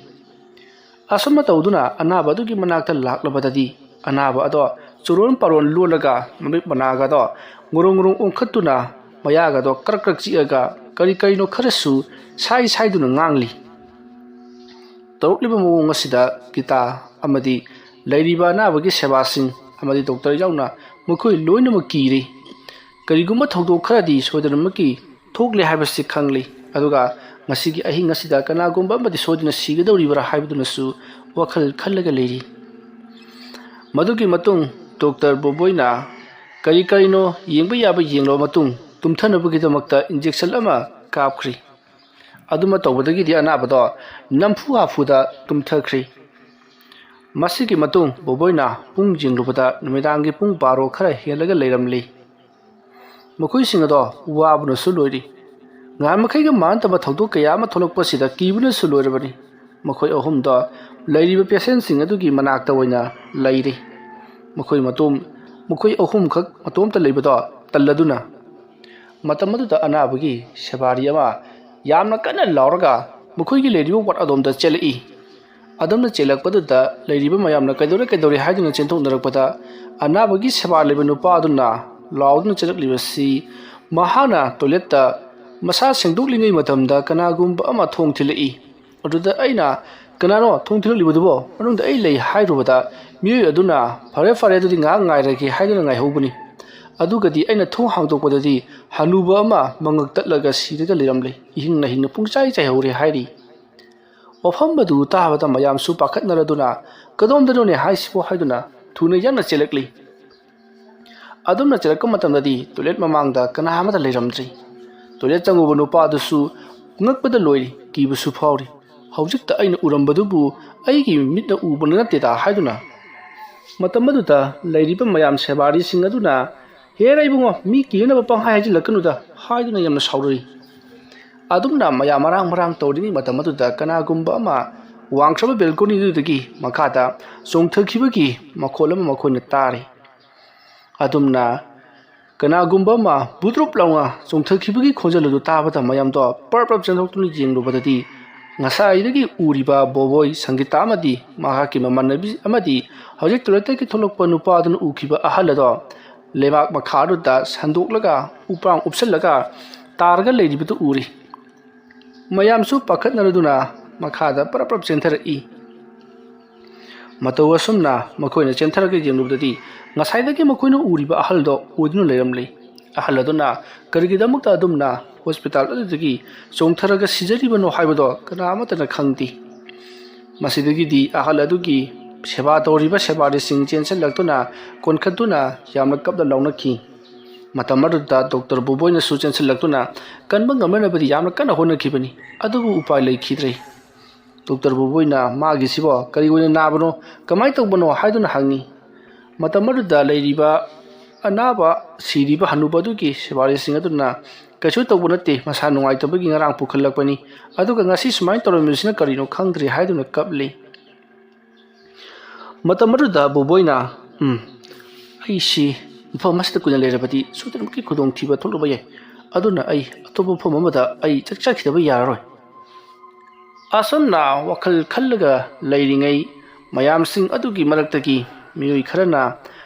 ꯑꯁꯨꯝꯅ ꯇꯧꯗꯨꯅ ꯑꯅꯥꯕ ꯑꯗꯨꯒꯤ ꯃꯅꯥꯛꯇ ꯂꯥꯛꯂꯕꯗꯗꯤ ꯑꯅꯥꯕ ꯑꯗꯣ ꯆꯨꯔꯣꯟ ꯄꯥꯔꯣꯟ ꯂꯣꯜꯂꯒ ꯃꯃꯤꯠ ꯃꯅꯥꯒꯗꯣ ꯉꯨꯔꯨꯡ ꯉꯨꯔꯨꯡ ꯑꯣꯟꯈꯠꯇꯨꯅ ꯃꯌꯥꯒꯗꯣ ꯀꯔꯛ ꯀꯔꯛ ꯆꯤꯛꯑꯒ ꯀꯔꯤꯅꯣ ꯈꯔꯁꯨ ꯁꯥꯏꯗꯨꯅ ꯉꯥꯡꯂꯤ ꯇꯧꯔꯛꯂꯤꯕ ꯃꯑꯣꯡ ꯑꯁꯤꯗ ꯒꯤꯇꯥ ꯑꯃꯗꯤ ꯂꯩꯔꯤꯕ ꯑꯅꯥꯕꯒꯤ ꯁꯦꯕꯥꯁꯤꯡ ꯑꯃꯗꯤ ꯗꯣꯛꯇꯔ ꯌꯥꯎꯅ ꯃꯈꯣꯏ ꯂꯣꯏꯅꯃꯛ ꯀꯤꯔꯤ ꯀꯔꯤꯒꯨꯝꯕ ꯊꯧꯗꯣꯛ ꯈꯔꯗꯤ ꯁꯣꯏꯗꯅꯃꯛꯀꯤ ꯊꯣꯛꯂꯦ ꯍꯥꯏꯕꯁꯤ ꯈꯪꯂꯤ ꯑꯗꯨꯒ ꯉꯁꯤꯒꯤ ꯑꯍꯤꯡ ꯑꯁꯤꯗ ꯀꯅꯥꯒꯨꯝꯕ ꯑꯃꯗꯤ ꯁꯣꯏꯗꯅ ꯁꯤꯒꯗꯧꯔꯤꯕ꯭ꯔꯥ ꯍꯥꯏꯕꯗꯨꯅꯁꯨ ꯋꯥꯈꯜ ꯈꯜꯂꯒ ꯂꯩꯔꯤ ꯃꯗꯨꯒꯤ ꯃꯇꯨꯡ ꯗꯣꯛꯇꯔ ꯕꯣꯕꯣꯏꯅ ꯀꯔꯤꯅꯣ ꯌꯦꯡꯕ ꯌꯥꯕ ꯌꯦꯡꯂꯕ ꯃꯇꯨꯡ ꯇꯨꯝꯊꯅꯕꯒꯤꯗꯃꯛꯇ ꯏꯟꯖꯦꯛꯁꯟ ꯑꯃ ꯀꯥꯞꯈ꯭ꯔꯤ ꯑꯗꯨꯃ ꯇꯧꯕꯗꯒꯤꯗꯤ ꯑꯅꯥꯕꯗꯣ ꯅꯝꯐꯨ ꯍꯥꯐꯨꯗ ꯇꯨꯝꯊꯈ꯭ꯔꯤ ꯃꯁꯤꯒꯤ ꯃꯇꯨꯡ ꯕꯣꯕꯣꯏꯅ ꯄꯨꯡ ꯌꯦꯡꯂꯨꯕꯗ ꯅꯨꯃꯤꯗꯥꯡꯒꯤ ꯄꯨꯡ 12 ꯈꯔ ꯍꯦꯜꯂꯒ ꯂꯩꯔꯝꯂꯤ ꯃꯈꯣꯏꯁꯤꯡ ꯑꯗꯣ ꯋꯥꯕꯅꯁꯨ ꯂꯣꯏꯔꯤ ꯉꯥꯟꯃꯈꯩꯒ ꯃꯥꯟꯅꯗꯕ ꯊꯧꯗꯣꯛ ꯀꯌꯥ ꯑꯃ ꯊꯣꯛꯂꯛꯄꯁꯤꯗ ꯀꯤꯕꯅꯁꯨ ꯂꯣꯏꯔꯕꯅꯤ ꯃꯈꯣꯏ ꯑꯍꯨꯝꯗꯣ ꯂꯩꯔꯤꯕ ꯄꯦꯁꯦꯟꯁꯤꯡ ꯑꯗꯨꯒꯤ ꯃꯅꯥꯛꯇ ꯑꯣꯏꯅ ꯂꯩꯔꯤ ꯃꯈꯣꯏ ꯑꯍꯨꯝꯈꯛ ꯃꯇꯣꯝꯇ ꯂꯩꯕꯗꯣ ꯇꯜꯂꯗꯨꯅ ꯃꯇꯝ ꯑꯗꯨꯗ ꯑꯅꯥꯕꯒꯤ ꯁꯦꯕꯥꯔꯤ ꯑꯃ ꯌꯥꯝꯅ ꯀꯟꯅ ꯂꯥꯎꯔꯒ ꯃꯈꯣꯏꯒꯤ ꯂꯩꯔꯤꯕ ꯋꯥꯔꯗ ꯑꯗꯣꯝꯗ ꯆꯦꯜꯂꯛꯏ ꯑꯗꯣꯝꯅ ꯆꯦꯜꯂꯛꯄꯗꯨꯗ ꯂꯩꯔꯤꯕ ꯃꯌꯥꯝꯅ ꯀꯩꯗꯧꯔꯦ ꯍꯥꯏꯗꯨꯅ ꯆꯦꯟꯊꯣꯛꯅꯔꯛꯄꯗ ꯑꯅꯥꯕꯒꯤ ꯁꯦꯕꯥ ꯂꯩꯕ ꯅꯨꯄꯥ ꯑꯗꯨꯅ ꯂꯥꯎꯗꯨꯅ ꯆꯦꯜꯂꯛꯂꯤꯕꯁꯤ ꯃꯍꯥꯛꯅ ꯇꯣꯏꯂꯦꯠꯇ ꯃꯁꯥ ꯁꯦꯡꯗꯣꯛꯂꯤꯉꯩ ꯃꯇꯝꯗ ꯀꯅꯥꯒꯨꯝꯕ ꯑꯃ ꯊꯣꯡ ꯊꯤꯜꯂꯛꯏ ꯑꯗꯨꯗ ꯑꯩꯅ ꯀꯅꯥꯅꯣ ꯊꯣꯡ ꯊꯤꯜꯂꯛꯂꯤꯕꯗꯨꯕꯣ ꯃꯅꯨꯡꯗ ꯑꯩ ꯂꯩ ꯍꯥꯏꯔꯨꯕꯗ ꯃꯤꯑꯣꯏ ꯑꯗꯨꯅ ꯐꯔꯦ ꯑꯗꯨꯗꯤ ꯉꯥꯏꯍꯥꯛ ꯉꯥꯏꯔꯒꯦ ꯍꯥꯏꯗꯨꯅ ꯉꯥꯏꯍꯧꯕꯅꯤ ꯑꯗꯨꯒꯗꯤ ꯑꯩꯅ ꯊꯣꯡ ꯍꯥꯡꯗꯣꯛꯄꯗꯗꯤ ꯍꯅꯨꯕ ꯑꯃ ꯃꯉꯛ ꯇꯠꯂꯒ ꯁꯤꯔꯒ ꯂꯩꯔꯝꯂꯦ ꯏꯍꯤꯡꯅ ꯍꯤꯡꯅ ꯄꯨꯡꯆꯥꯏ ꯆꯥꯏꯍꯧꯔꯦ ꯍꯥꯏꯔꯤ ꯋꯥꯐꯝ ꯑꯗꯨ ꯇꯥꯕꯗ ꯃꯌꯥꯝꯁꯨ ꯄꯥꯈꯠꯅꯔꯗꯨꯅ ꯀꯗꯣꯝꯗꯅꯣꯅꯦ ꯍꯥꯏꯁꯤꯕꯣ ꯍꯥꯏꯗꯨꯅ ꯊꯨꯅ ꯌꯥꯡꯅ ꯆꯦꯜꯂꯛꯂꯤ ꯑꯗꯨꯝꯅ ꯆꯦꯜꯂꯛꯄ ꯃꯇꯝꯗꯗꯤ ꯇꯣꯏꯂꯦꯠ ꯃꯃꯥꯡꯗ ꯀꯅꯥ ꯑꯃꯠꯇ ꯂꯩꯔꯝꯗ꯭ꯔꯤ ꯇꯣꯏꯂꯦꯠ ꯆꯪꯉꯨꯕ ꯅꯨꯄꯥ ꯑꯗꯨꯁꯨ ꯉꯛꯄꯗ ꯂꯣꯏꯔꯤ ꯀꯤꯕꯁꯨ ꯐꯥꯎꯔꯤ ꯍꯧꯖꯤꯛꯇ ꯑꯩꯅ ꯎꯔꯝꯕꯗꯨꯕꯨ ꯑꯩꯒꯤ ꯃꯤꯠꯅ ꯎꯕ ꯅꯠꯇꯦꯗ ꯍꯥꯏꯗꯨꯅ ꯃꯇꯝ ꯑꯗꯨꯗ ꯂꯩꯔꯤꯕ ꯃꯌꯥꯝ ꯁꯦꯕꯥꯔꯤꯁꯤꯡ ꯑꯗꯨꯅ ꯍꯦꯔ ꯏꯕꯨꯡꯉꯣ ꯃꯤ ꯀꯤꯅꯕ ꯄꯪꯍꯥꯏ ꯍꯥꯏꯖꯤꯜꯂꯛꯀꯅꯨꯗ ꯍꯥꯏꯗꯨꯅ ꯌꯥꯝꯅ ꯁꯥꯎꯔꯤ ꯑꯗꯨꯝꯅ ꯃꯌꯥꯝ ꯃꯔꯥꯡ ꯇꯧꯔꯤꯉꯩ ꯃꯇꯝ ꯑꯗꯨꯗ ꯀꯅꯥꯒꯨꯝꯕ ꯑꯃ ꯋꯥꯡꯈ꯭ꯔꯕ ꯕꯦꯜꯀꯣꯅꯤꯗꯨꯗꯒꯤ ꯃꯈꯥꯗ ꯆꯣꯡꯊꯈꯤꯕꯒꯤ ꯃꯈꯣꯜ ꯑꯃ ꯃꯈꯣꯏꯅ ꯇꯥꯔꯤ ꯑꯗꯨꯝꯅ ꯀꯅꯥꯒꯨꯝꯕ ꯑꯃ ꯕꯨꯗ꯭ꯔꯨꯞ ꯂꯥꯎꯅ ꯆꯣꯡꯊꯈꯤꯕꯒꯤ ꯈꯣꯟꯖꯦꯜ ꯑꯗꯨ ꯇꯥꯕꯗ ꯃꯌꯥꯝꯗꯣ ꯄꯔꯞ ꯆꯦꯟꯊꯣꯛꯇꯨꯅ ꯌꯦꯡꯂꯨꯕꯗꯗꯤ ꯉꯁꯥꯏꯗꯒꯤ ꯎꯔꯤꯕ ꯕꯣꯕꯣꯏ ꯁꯪꯒꯤꯇꯥ ꯑꯃꯗꯤ ꯃꯍꯥꯛꯀꯤ ꯃꯃꯥꯟꯅꯕꯤ ꯑꯃꯗꯤ ꯍꯧꯖꯤꯛ ꯇꯣꯏꯂꯦꯠꯇꯒꯤ ꯊꯣꯛꯂꯛꯄ ꯅꯨꯄꯥ ꯑꯗꯨꯅ ꯎꯈꯤꯕ ꯑꯍꯜ ꯑꯗꯣ ꯂꯩꯕꯥꯛ ꯃꯈꯥ ꯑꯗꯨꯗ ꯁꯟꯗꯣꯛꯂꯒ ꯎꯄ꯭ꯔꯥꯡ ꯎꯞꯁꯜꯂꯒ ꯇꯥꯔꯒ ꯂꯩꯔꯤꯕꯗꯨ ꯎꯔꯤ ꯃꯌꯥꯝꯁꯨ ꯄꯥꯈꯠꯅꯔꯗꯨꯅ ꯃꯈꯥꯗ ꯄꯔꯞ ꯆꯦꯟꯊꯔꯛꯏ ꯃꯇꯧ ꯑꯁꯨꯝꯅ ꯃꯈꯣꯏꯅ ꯆꯦꯟꯊꯔꯒ ꯌꯦꯡꯂꯨꯕꯗꯗꯤ ꯉꯁꯥꯏꯗꯒꯤ ꯃꯈꯣꯏꯅ ꯎꯔꯤꯕ ꯑꯍꯜꯗꯣ ꯑꯣꯏꯗꯨꯅ ꯂꯩꯔꯝꯂꯤ ꯑꯍꯜ ꯑꯗꯨꯅ ꯀꯔꯤꯒꯤꯗꯃꯛꯇ ꯑꯗꯨꯝꯅ ꯍꯣꯁꯄꯤꯇꯥꯜ ꯑꯗꯨꯗꯒꯤ ꯆꯣꯡꯊꯔꯒ ꯁꯤꯖꯔꯤꯕꯅꯣ ꯍꯥꯏꯕꯗꯣ ꯀꯅꯥ ꯑꯃꯠꯇꯅ ꯈꯪꯗꯦ ꯃꯁꯤꯗꯒꯤꯗꯤ ꯑꯍꯜ ꯑꯗꯨꯒꯤ ꯁꯦꯕꯥ ꯇꯧꯔꯤꯕ ꯁꯦꯕꯥꯔꯤꯁꯤꯡ ꯆꯦꯟꯁꯤꯜꯂꯛꯇꯨꯅ ꯀꯣꯟꯈꯠꯇꯨꯅ ꯌꯥꯝꯅ ꯀꯞꯅ ꯂꯥꯎꯅꯈꯤ ꯃꯇꯝ ꯑꯗꯨꯗ ꯗꯣꯛꯇꯔ ꯕꯣꯕꯣꯏꯅꯁꯨ ꯆꯦꯟꯁꯤꯜꯂꯛꯇꯨꯅ ꯀꯟꯕ ꯉꯝꯅꯅꯕꯗꯤ ꯌꯥꯝꯅ ꯀꯟꯅ ꯍꯣꯠꯅꯈꯤꯕꯅꯤ ꯑꯗꯨꯕꯨ ꯎꯄꯥꯏ ꯂꯩꯈꯤꯗ꯭ꯔꯦ ꯗꯣꯛꯇꯔ ꯕꯣꯕꯣꯏꯅ ꯃꯥꯒꯤꯁꯤꯕꯣ ꯀꯔꯤ ꯑꯣꯏꯅ ꯅꯥꯕꯅꯣ ꯀꯃꯥꯏꯅ ꯇꯧꯕꯅꯣ ꯍꯥꯏꯗꯨꯅ ꯍꯪꯉꯤ ꯃꯇꯝ ꯑꯗꯨꯗ ꯂꯩꯔꯤꯕ ꯑꯅꯥꯕ ꯁꯤꯔꯤꯕ ꯍꯅꯨꯕ ꯑꯗꯨꯒꯤ ꯁꯦꯕꯥꯔꯤꯁꯤꯡ ꯑꯗꯨꯅ ꯀꯩꯁꯨ ꯇꯧꯕ ꯅꯠꯇꯦ ꯃꯁꯥ ꯅꯨꯡꯉꯥꯏꯇꯕꯒꯤ ꯉꯔꯥꯡ ꯄꯨꯈꯠꯂꯛꯄꯅꯤ ꯑꯗꯨꯒ ꯉꯁꯤ ꯁꯨꯃꯥꯏꯅ ꯇꯧꯔꯝꯃꯤꯕꯁꯤꯅ ꯀꯔꯤꯅꯣ ꯈꯪꯗ꯭ꯔꯦ ꯍꯥꯏꯗꯨꯅ ꯀꯞꯂꯤ ꯃꯇꯝ ꯑꯗꯨꯗ ꯕꯣꯕꯣꯏꯅ ꯑꯩꯁꯤ ꯃꯐꯝ ꯑꯁꯤꯗ ꯀꯨꯏꯅ ꯂꯩꯔꯕꯗꯤ ꯁꯣꯏꯗꯅꯃꯛꯀꯤ ꯈꯨꯗꯣꯡꯊꯤꯕ ꯊꯣꯛꯂꯛꯄ ꯌꯥꯏ ꯑꯗꯨꯅ ꯑꯩ ꯑꯇꯣꯞꯄ ꯃꯐꯝ ꯑꯃꯗ ꯑꯩ ꯆꯠꯈꯤꯗꯕ ꯌꯥꯔꯔꯣꯏ ꯑꯁꯨꯝꯅ ꯋꯥꯈꯜ ꯈꯜꯂꯒ ꯂꯩꯔꯤꯉꯩ ꯃꯌꯥꯝꯁꯤꯡ ꯑꯗꯨꯒꯤ ꯃꯔꯛꯇꯒꯤ ꯃꯤꯑꯣꯏ ꯈꯔꯅ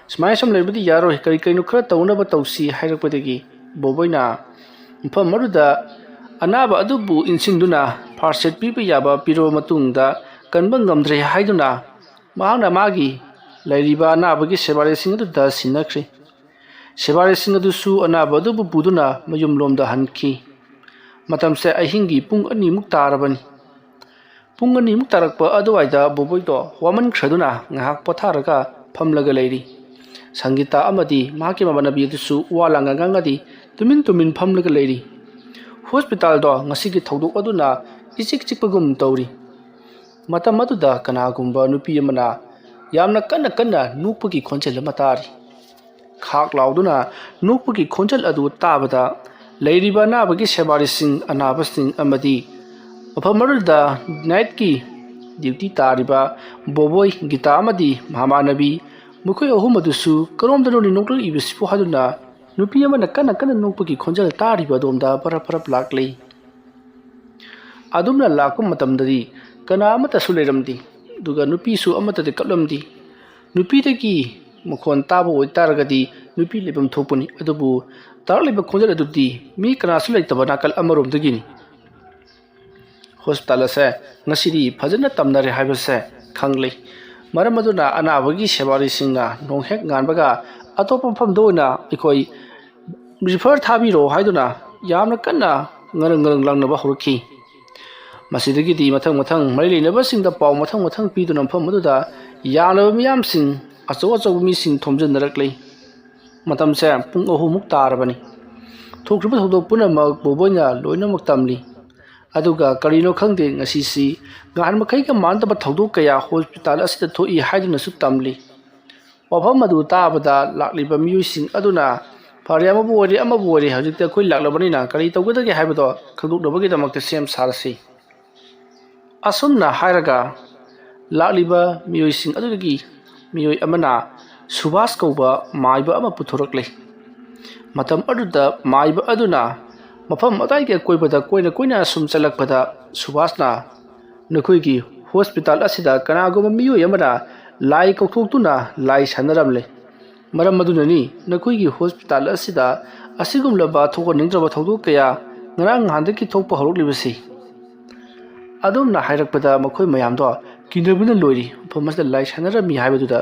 ꯁꯨꯃꯥꯏꯅ ꯁꯨꯝ ꯂꯩꯕꯗꯤ ꯌꯥꯔꯣꯏ ꯀꯔꯤꯅꯣ ꯈꯔ ꯇꯧꯅꯕ ꯇꯧꯁꯤ ꯍꯥꯏꯔꯛꯄꯗꯒꯤ ꯕꯣꯕꯣꯏꯅ ꯃꯐꯝ ꯑꯗꯨꯗ ꯑꯅꯥꯕ ꯑꯗꯨꯕꯨ ꯏꯟꯁꯤꯟꯗꯨꯅ ꯐꯥꯔꯁ ꯑꯦꯗ ꯄꯤꯕ ꯌꯥꯕ ꯄꯤꯔꯕ ꯃꯇꯨꯡꯗ ꯀꯟꯕ ꯉꯝꯗ꯭ꯔꯦ ꯍꯥꯏꯗꯨꯅ ꯃꯍꯥꯛꯅ ꯃꯥꯒꯤ ꯂꯩꯔꯤꯕ ꯑꯅꯥꯕꯒꯤ ꯁꯦꯕꯥꯔꯤꯁꯤꯡ ꯑꯗꯨꯗ ꯁꯤꯟꯅꯈ꯭ꯔꯤ ꯁꯦꯕꯥꯔꯤꯁꯤꯡ ꯑꯗꯨꯁꯨ ꯑꯅꯥꯕ ꯑꯗꯨꯕꯨ ꯄꯨꯗꯨꯅ ꯃꯌꯨꯝꯂꯣꯝꯗ ꯍꯟꯈꯤ ꯃꯇꯝꯁꯦ ꯑꯍꯤꯡꯒꯤ ꯄꯨꯡ 2 ꯇꯥꯔꯕꯅꯤ ꯄꯨꯡ 2 ꯇꯥꯔꯛꯄ ꯑꯗꯨꯋꯥꯏꯗ ꯕꯣꯕꯣꯏꯗꯣ ꯋꯥꯃꯟꯈ꯭ꯔꯗꯨꯅ ꯉꯥꯏꯍꯥꯛ ꯄꯣꯊꯥꯔꯒ ꯐꯝꯂꯒ ꯂꯩꯔꯤ ꯁꯪꯒꯤꯇꯥ ꯑꯃꯗꯤ ꯃꯍꯥꯛꯀꯤ ꯃꯃꯥꯟꯅꯕꯤ ꯑꯗꯨꯁꯨ ꯋꯥ ꯉꯥꯡꯉꯗꯤ ꯇꯨꯃꯤꯟ ꯐꯝꯂꯒ ꯂꯩꯔꯤ ꯍꯣꯁꯄꯤꯇꯥꯜꯗꯣ ꯉꯁꯤꯒꯤ ꯊꯧꯗꯣꯛ ꯑꯗꯨꯅ ꯏꯆꯤꯛ ꯆꯤꯛꯄꯒꯨꯝ ꯇꯧꯔꯤ ꯃꯇꯝ ꯑꯗꯨꯗ ꯀꯅꯥꯒꯨꯝꯕ ꯅꯨꯄꯤ ꯑꯃꯅ ꯌꯥꯝꯅ ꯀꯟꯅ ꯅꯣꯛꯄꯒꯤ ꯈꯣꯟꯖꯦꯜ ꯑꯃ ꯇꯥꯔꯤ ꯈꯥꯛ ꯂꯥꯎꯗꯨꯅ ꯅꯣꯛꯄꯒꯤ ꯈꯣꯟꯖꯦꯜ ꯑꯗꯨ ꯇꯥꯕꯗ ꯂꯩꯔꯤꯕ ꯑꯅꯥꯕꯒꯤ ꯁꯦꯕꯥꯔꯤꯁꯤꯡ ꯑꯅꯥꯕꯁꯤꯡ ꯑꯃꯗꯤ ꯃꯐꯝ ꯑꯗꯨꯗ ꯅꯥꯏꯠꯀꯤ ꯗ꯭ꯌꯨꯇꯤ ꯇꯥꯔꯤꯕ ꯕꯣꯕꯣꯏ ꯒꯤꯇꯥ ꯑꯃꯗꯤ ꯃꯃꯥꯟꯅꯕꯤ ꯃꯈꯣꯏ ꯑꯍꯨꯝ ꯑꯗꯨꯁꯨ ꯀꯔꯣꯝꯗꯅꯣꯅꯤ ꯅꯣꯛꯂꯛꯏꯕꯁꯤꯕꯨ ꯍꯥꯏꯗꯨꯅ nupi amana kana nokpagi khonjal tariba domda parap lakli adumna lakpa matamdadi kana amata su leiramdi duga nupi su amata de kaplamdi nupi dagi mukhon tabo oitaragadi nupi lebam thopuni adubu tarliba khonjal adudi mi kana su leitaba nakal amarom dagini hospital ase ngasiri phajana tamnare haibase khanglei maram aduna anabagi sebari singna nonghek nganbaga atopa famdona ikoi refer thabiro haiduna yamna kanna ngarang langnaba horki masidagi mathang mari leinaba singda paw mathang piduna pham aduda yamna miyam sing acho mi sing thomjan naraklei matam se pung ahumuk tarabani thokriba thodok puna mak bobonya loina mak tamli aduga karino khangde ngasi si gan makai ka mandaba thodok kaya hospital asida thoi haiduna su tamli wafam adu tabada lakliba miyusing aduna phari ama bori hajikta khoi laklabani na kari tawgada ge haibado khaduk dobagi damakte sem sarasi asumna hairaga lakliba miyusing adudagi miyoi amana subas kauba maiba ama puthorakle matam aduda maiba aduna mafam atai ke koibada koina sum chalakpada subasna nakhoi hospital asida kanagoma miyoi amana lai kauthoktuna lai sanaramle maram madunani nakhoi hospital asida asigumlaba thoka ningdraba thodok kaya ngarang handaki thokpa horoklibasi adumna hairakpada makhoi mayamdo kinabuna loiri phamasda lai sanarami haibaduda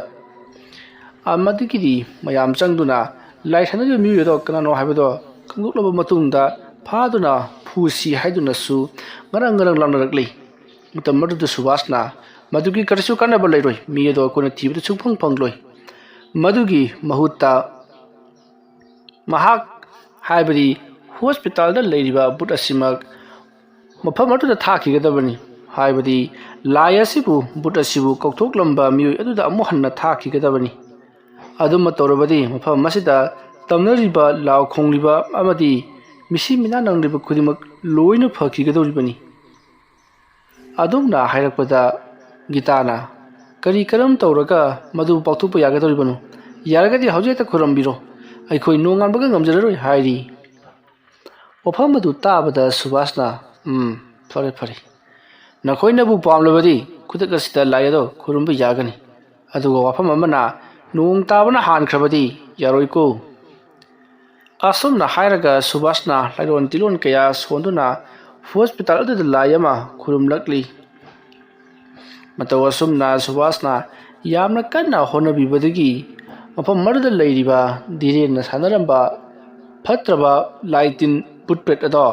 amadikidi mayam changduna lai sanari miyodo kanano haibado khangduklaba matungda phaduna phusi haiduna su ngarang langnarakli mutamadu subasna madugi karsu kanaba leiroi miyodo kona tibda chukphang pangloi madugi mahutta mahak haibadi hospital da leiriba but asimak mafam aduda thakigadabani haibadi lai asibu but asibu kokthoklamaba miyoi aduda amu hanna thakigadabani aduma torabadi mafam masida tamnariba law khongliba amadi misi mina nangliba khudimak loina phakigadoribani adumna hairakpada gitana kari karam tauraga madu pakthupa yagadoribanu yaragadi haujeta khurambiro aikhoi nonganbaga ngamjararoi hairi wafam madu tabada subasna fare nakhoi bu pamlabadi khudagasida layado khurumba yagani aduga wafam amana nong tabana hankrabadi yaroiko asumna hairaga subasna lairon tilon kaya sonduna hospital adu layama khurumlakli matawasumna subasna yamna kanna honabibadagi mafam maruda leiriba direnna sanaramba phatraba laitin putpet ado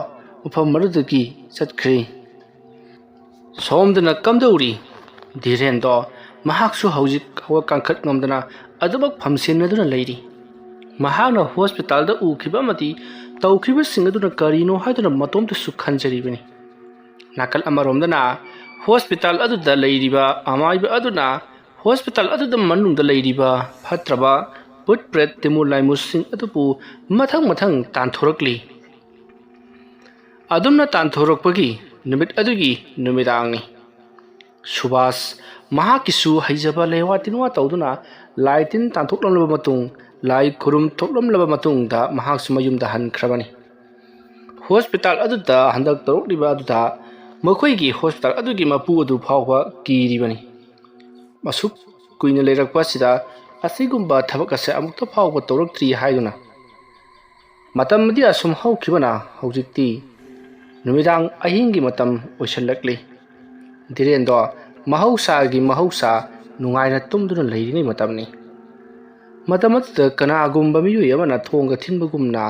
mafam marudagi chatkri somdana kamdauri direndo mahaksu haujik hawa kankhat ngamdana adubak phamsenaduna leiri mahakna hospital da ukhiba mati tawkhiba singaduna karino haiduna matomta sukhanjaribani nakal amaromdana hospital aduda leiriba amaiba aduna hospital aduda manungda leiriba phatraba putpret temu laimusing adupu mathang tanthorakli adumna tanthorakpagi numit adugi numidangni subas mahakisu haijaba lewatinwa tawduna laitin tanthoklamlaba matung lai khurum thoklamlaba matungda mahak sumayumda hankrabani hospital aduda handak torokliba aduda makhoi hospital adugi mapu adu phawba kiribani masuk kuina leirakpa sida asigumba thabak ase amukta phawba toroktri haiduna matamdi asum haukhibana haujikti numidang ahingi matam oisalakli direndo mahausa nungaina tumduna leiringai matamni matamatda kana agumba miyu yamana thonga thinbagumna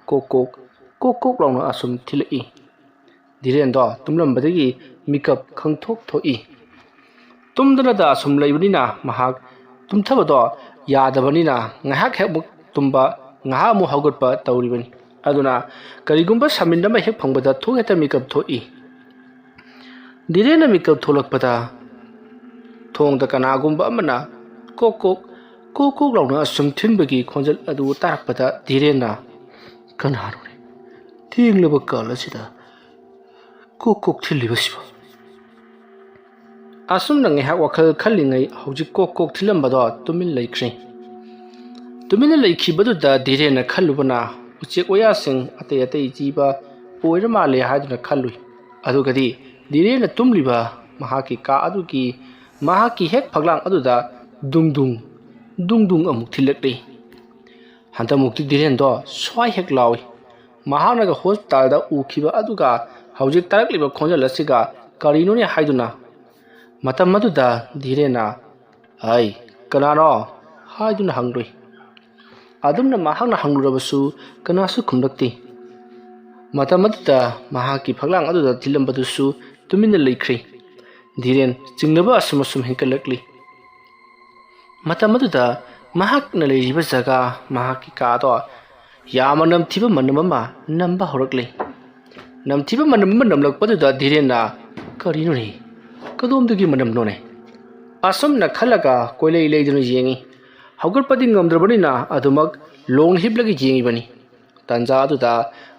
kokok launa asum thilai direndo tumlambadagi mikap khangthok thoi tumdana da asum leibanina mahak tumthabado yadabanina ngahak hebuk tumba ngaha mu haugatpa tawribani aduna karigumba samindama hek phangbada thogeta mikap thoi direna mikap tholakpada thongda kanagumba amana kokok launa asum thinbagi khonjal adu tarakpada direna kanarone tinglaba kalasida kokok thilibasiba asum nangai ha wakhal khalingai hojik kokok thilambado tumin laikhri ꯇꯨꯃꯤꯟꯅ ꯂꯩꯈꯤꯕꯗꯨꯗ ꯙꯤꯔꯦꯟꯅ ꯈꯜꯂꯨꯕꯅ ꯎꯆꯦꯛ ꯋꯥꯌꯥꯁꯤꯡ ꯑꯇꯩ ꯑꯇꯩ ꯖꯤꯕ ꯑꯣꯏꯔ ꯃꯥꯜꯂꯦ ꯍꯥꯏꯗꯨꯅ ꯈꯜꯂꯨꯏ꯫ ꯑꯗꯨꯒꯗꯤ ꯙꯤꯔꯦꯟꯅ ꯇꯨꯝꯂꯤꯕ ꯃꯍꯥꯛꯀꯤ ꯀꯥ ꯑꯗꯨꯒꯤ ꯃꯍꯥꯛꯀꯤ ꯍꯦꯛ ꯐꯛꯂꯥꯡ ꯑꯗꯨꯗ ꯗꯨꯡꯗꯨꯡ ꯗꯨꯡꯗꯨꯡ ꯑꯃꯨꯛ ꯊꯤꯜꯂꯛꯂꯤ꯫ ꯍꯟꯗꯛꯃꯨꯛꯇꯤ ꯙꯤꯔꯦꯟꯗꯣ ꯁ꯭ꯋꯥꯏ ꯍꯦꯛ ꯂꯥꯎꯏ꯫ ꯃꯍꯥꯛꯅꯒ ꯍꯣꯁꯄꯤꯇꯥꯜꯗ ꯎꯈꯤꯕ ꯑꯗꯨꯒ ꯍꯧꯖꯤꯛ ꯇꯥꯔꯛꯂꯤꯕ ꯈꯣꯟꯖꯦꯜ ꯑꯁꯤꯒ ꯀꯔꯤꯅꯣꯅꯦ ꯍꯥꯏꯗꯨꯅ ꯃꯇꯝ ꯑꯗꯨꯗ ꯙꯤꯔꯦꯟꯅ "ꯍꯩ ꯀꯅꯥꯅꯣ?" ꯍꯥꯏꯗꯨꯅ ꯍꯪꯂꯨꯏ꯫ ꯑꯗꯨꯝꯅ ꯃꯍꯥꯛꯅ ꯍꯪꯂꯨꯔꯕꯁꯨ ꯀꯅꯥꯁꯨ ꯈꯨꯝꯂꯛꯇꯦ꯫ ꯃꯇꯝ ꯑꯗꯨꯗ ꯃꯍꯥꯛꯀꯤ ꯐꯛꯂꯥꯡ ꯑꯗꯨꯗ ꯊꯤꯜꯂꯝꯕꯗꯨꯁꯨ ꯇꯨꯃꯤꯟꯅ ꯂꯩꯈ꯭ꯔꯦ꯫ ꯙꯤꯔꯦꯟ ꯆꯤꯡꯅꯕ ꯑꯁꯨꯝ ꯍꯦꯟꯒꯠꯂꯛꯂꯤ꯫ ꯃꯇꯝ ꯑꯗꯨꯗ ꯃꯍꯥꯛꯅ ꯂꯩꯔꯤꯕ ꯖꯒꯥ ꯃꯍꯥꯛꯀꯤ ꯀꯥꯗꯣ ꯌꯥꯝꯅ ꯅꯝꯊꯤꯕ ꯃꯅꯝ ꯑꯃ ꯅꯝꯕ ꯍꯧꯔꯛꯂꯤ꯫ ꯅꯝꯊꯤꯕ ꯃꯅꯝ ꯑꯃ ꯅꯝꯂꯛꯄꯗꯨꯗ ꯙꯤꯔꯦꯟꯅ "ꯀꯔꯤꯅꯣꯅꯦ? ꯀꯗꯣꯝꯗꯒꯤ ꯃꯅꯝꯅꯣꯅꯦ?" ꯑꯁꯨꯝꯅ ꯈꯜꯂꯒ ꯀꯣꯏꯂꯩ ꯂꯩꯗꯨꯅ ꯌꯦꯡꯉꯤ꯫ ꯍꯧꯒꯠꯄꯗꯤ ꯉꯝꯗ꯭ꯔꯕꯅꯤꯅ ꯑꯗꯨꯃꯛ ꯂꯣꯡꯅ ꯍꯤꯞꯂꯒ ꯌꯦꯡꯉꯤꯕꯅꯤ꯫ ꯇꯥꯟꯖꯥ ꯑꯗꯨꯗ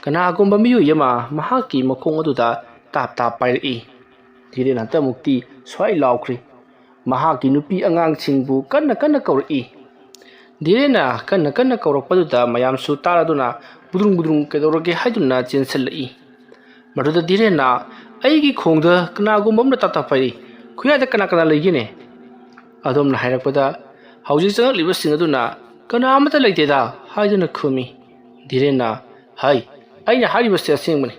ꯀꯅꯥꯒꯨꯝꯕ ꯃꯤꯑꯣꯏ ꯑꯃ ꯃꯍꯥꯛꯀꯤ ꯃꯈꯣꯡ ꯑꯗꯨꯗ ꯇꯥꯞ ꯇꯥꯞ ꯄꯥꯏꯔꯛꯏ꯫ ꯙꯤꯔꯦꯟ ꯍꯟꯇꯛꯃꯨꯛꯇꯤ ꯁ꯭ꯋꯥꯏ ꯂꯥꯎꯈ꯭ꯔꯤ꯫ ꯃꯍꯥꯛꯀꯤ ꯅꯨꯄꯤ ꯑꯉꯥꯡꯁꯤꯡꯕꯨ ꯀꯟꯅ ꯀꯧꯔꯛꯏ꯫ ꯙꯤꯔꯦꯟꯅ ꯀꯟꯅ ꯀꯧꯔꯛꯄꯗꯨꯗ ꯃꯌꯥꯝꯁꯨ ꯇꯥꯔꯗꯨꯅ ꯕꯨꯗ꯭ꯔꯨꯡ ꯀꯩꯗꯧꯔꯒꯦ ꯍꯥꯏꯗꯨꯅ ꯆꯦꯟꯁꯤꯜꯂꯛꯏ꯫ ꯃꯗꯨꯗ ꯙꯤꯔꯦꯟꯅ "ꯑꯩꯒꯤ ꯈꯣꯡꯗ ꯀꯅꯥꯒꯨꯝꯕ ꯑꯃꯅ ꯇꯥꯞ ꯇꯥꯞ ꯄꯥꯏꯔꯛꯏ꯫ ꯈꯨꯌꯥꯏꯗ ꯀꯅꯥ ꯂꯩꯒꯦꯅꯦ?" ꯑꯗꯣꯝꯅ ꯍꯥꯏꯔꯛꯄꯗ ꯍꯧꯖꯤꯛ ꯆꯪꯉꯛꯂꯤꯕꯁꯤꯡ ꯑꯗꯨꯅ "ꯀꯅꯥ ꯑꯃꯠꯇ ꯂꯩꯇꯦꯗ" ꯍꯥꯏꯗꯨꯅ ꯈꯨꯝꯃꯤ꯫ ꯙꯤꯔꯦꯟꯅ "ꯍꯩ ꯑꯩꯅ ꯍꯥꯏꯔꯤꯕꯁꯤ ꯑꯁꯦꯡꯕꯅꯤ꯫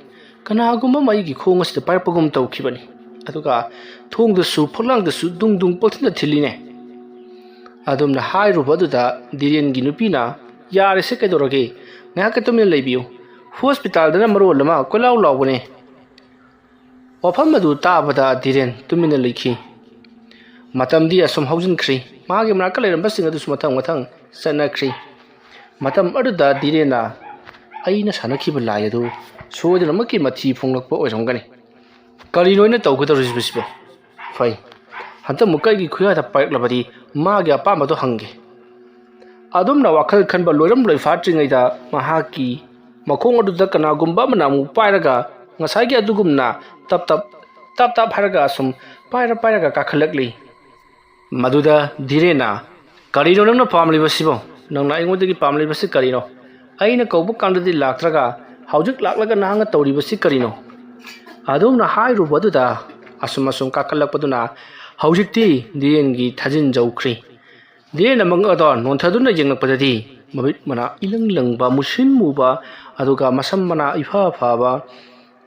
ꯀꯅꯥꯒꯨꯝꯕ ꯑꯃ ꯑꯩꯒꯤ ꯈꯣꯡ ꯑꯁꯤꯗ ꯄꯥꯏꯔꯛꯄꯒꯨꯝ ꯇꯧꯈꯤꯕꯅꯤ꯫ ꯑꯗꯨꯒ ꯊꯣꯡꯗꯁꯨ ꯐꯛꯂꯥꯡꯗꯁꯨ ꯗꯨꯡꯗꯨꯡ ꯄꯪꯊꯤꯜꯗ ꯊꯤꯜꯂꯤꯅꯦ." ꯑꯗꯣꯝꯅ ꯍꯥꯏꯔꯨꯕ ꯑꯗꯨꯗ ꯙꯤꯔꯦꯟꯒꯤ ꯅꯨꯄꯤꯅ "ꯌꯥꯔꯦꯁꯦ ꯀꯩꯗꯧꯔꯒꯦ? ꯉꯥꯏꯍꯥꯛꯀ ꯇꯨꯃꯤꯟꯅ ꯂꯩꯕꯤꯌꯨ꯫ ꯍꯣꯁꯄꯤꯇꯥꯜꯗꯅ ꯃꯔꯣꯜ ꯑꯃ ꯀꯣꯏꯂꯥꯎ ꯂꯥꯎꯕꯅꯦ." ꯋꯥꯐꯝ ꯑꯗꯨ ꯇꯥꯕꯗ ꯙꯤꯔꯦꯟ ꯇꯨꯃꯤꯟꯅ ꯂꯩꯈꯤ꯫ ꯃꯇꯝꯗꯤ ꯑꯁꯨꯝ ꯍꯧꯖꯤꯟꯈ꯭ꯔꯤ꯫ ꯃꯥꯒꯤ ꯃꯅꯥꯛꯇ ꯂꯩꯔꯝꯕꯁꯤꯡ ꯑꯗꯨꯁꯨ ꯃꯊꯪ ꯆꯠꯅꯈ꯭ꯔꯤ꯫ ꯃꯇꯝ ꯑꯗꯨꯗ ꯙꯤꯔꯦꯟꯅ "ꯑꯩꯅ ꯁꯥꯟꯅꯈꯤꯕ ꯂꯥꯏ ꯑꯗꯨ ꯁꯣꯏꯗꯅꯃꯛꯀꯤ ꯃꯊꯤ ꯐꯣꯡꯂꯛꯄ ꯑꯣꯏꯔꯝꯒꯅꯤ꯫ ꯀꯔꯤꯅꯣ ꯑꯩꯅ ꯇꯧꯒꯗꯧꯔꯤꯕꯁꯤꯕꯣ? ꯐꯩ, ꯍꯟꯇꯛꯃꯨꯛꯀ ꯑꯩꯒꯤ ꯈꯨꯌꯥꯗ ꯄꯥꯏꯔꯛꯂꯕꯗꯤ ꯃꯥꯒꯤ ꯑꯄꯥꯝꯕꯗꯣ ꯍꯪꯒꯦ." ꯑꯗꯨꯝꯅ ꯋꯥꯈꯜ ꯈꯟꯕ ꯂꯣꯏꯐꯥꯠꯇ꯭ꯔꯤꯉꯩꯗ ꯃꯍꯥꯛꯀꯤ ꯃꯈꯣꯡ ꯑꯗꯨꯗ ꯀꯅꯥꯒꯨꯝꯕ ꯑꯃꯅ ꯑꯃꯨꯛ ꯄꯥꯏꯔꯒ ꯉꯁꯥꯏꯒꯤ ꯑꯗꯨꯒꯨꯝꯅ ꯇꯞ ꯇꯞ ꯍꯥꯏꯔꯒ ꯑꯁꯨꯝ ꯄꯥꯏꯔꯒ ꯀꯥꯈꯠꯂꯛꯂꯤ꯫ ꯃꯗꯨꯗ ꯙꯤꯔꯦꯟꯅ "ꯀꯔꯤꯅꯣ ꯅꯪꯅ ꯄꯥꯝꯂꯤꯕꯁꯤꯕꯣ? ꯅꯪꯅ ꯑꯩꯉꯣꯟꯗꯒꯤ ꯄꯥꯝꯂꯤꯕꯁꯤ ꯀꯔꯤꯅꯣ? ꯑꯩꯅ ꯀꯧꯕ ꯀꯥꯟꯗꯗꯤ ꯂꯥꯛꯇ꯭ꯔꯒ ꯍꯧꯖꯤꯛ ꯂꯥꯛꯂꯒ ꯅꯍꯥꯛꯅ ꯇꯧꯔꯤꯕꯁꯤ ꯀꯔꯤꯅꯣ?" ꯑꯗꯣꯝꯅ ꯍꯥꯏꯔꯨꯕ ꯑꯗꯨꯗ ꯑꯁꯨꯝ ꯀꯥꯈꯠꯂꯛꯄꯗꯨꯅ ꯍꯧꯖꯤꯛꯇꯤ ꯙꯤꯔꯦꯟꯒꯤ ꯊꯥꯖꯤꯟꯖꯧꯈ꯭ꯔꯤ꯫ ꯙꯤꯔꯦꯟꯅ ꯃꯉꯛ ꯑꯗꯣ ꯅꯣꯟꯊꯗꯨꯅ ꯌꯦꯡꯂꯛꯄꯗꯗꯤ ꯃꯃꯤꯠ ꯃꯅꯥ ꯏꯂꯪ ꯂꯪꯕ ꯃꯨꯁꯤꯟ ꯃꯨꯕ ꯑꯗꯨꯒ ꯃꯁꯝ ꯃꯅꯥ ꯏꯐ ꯐꯕ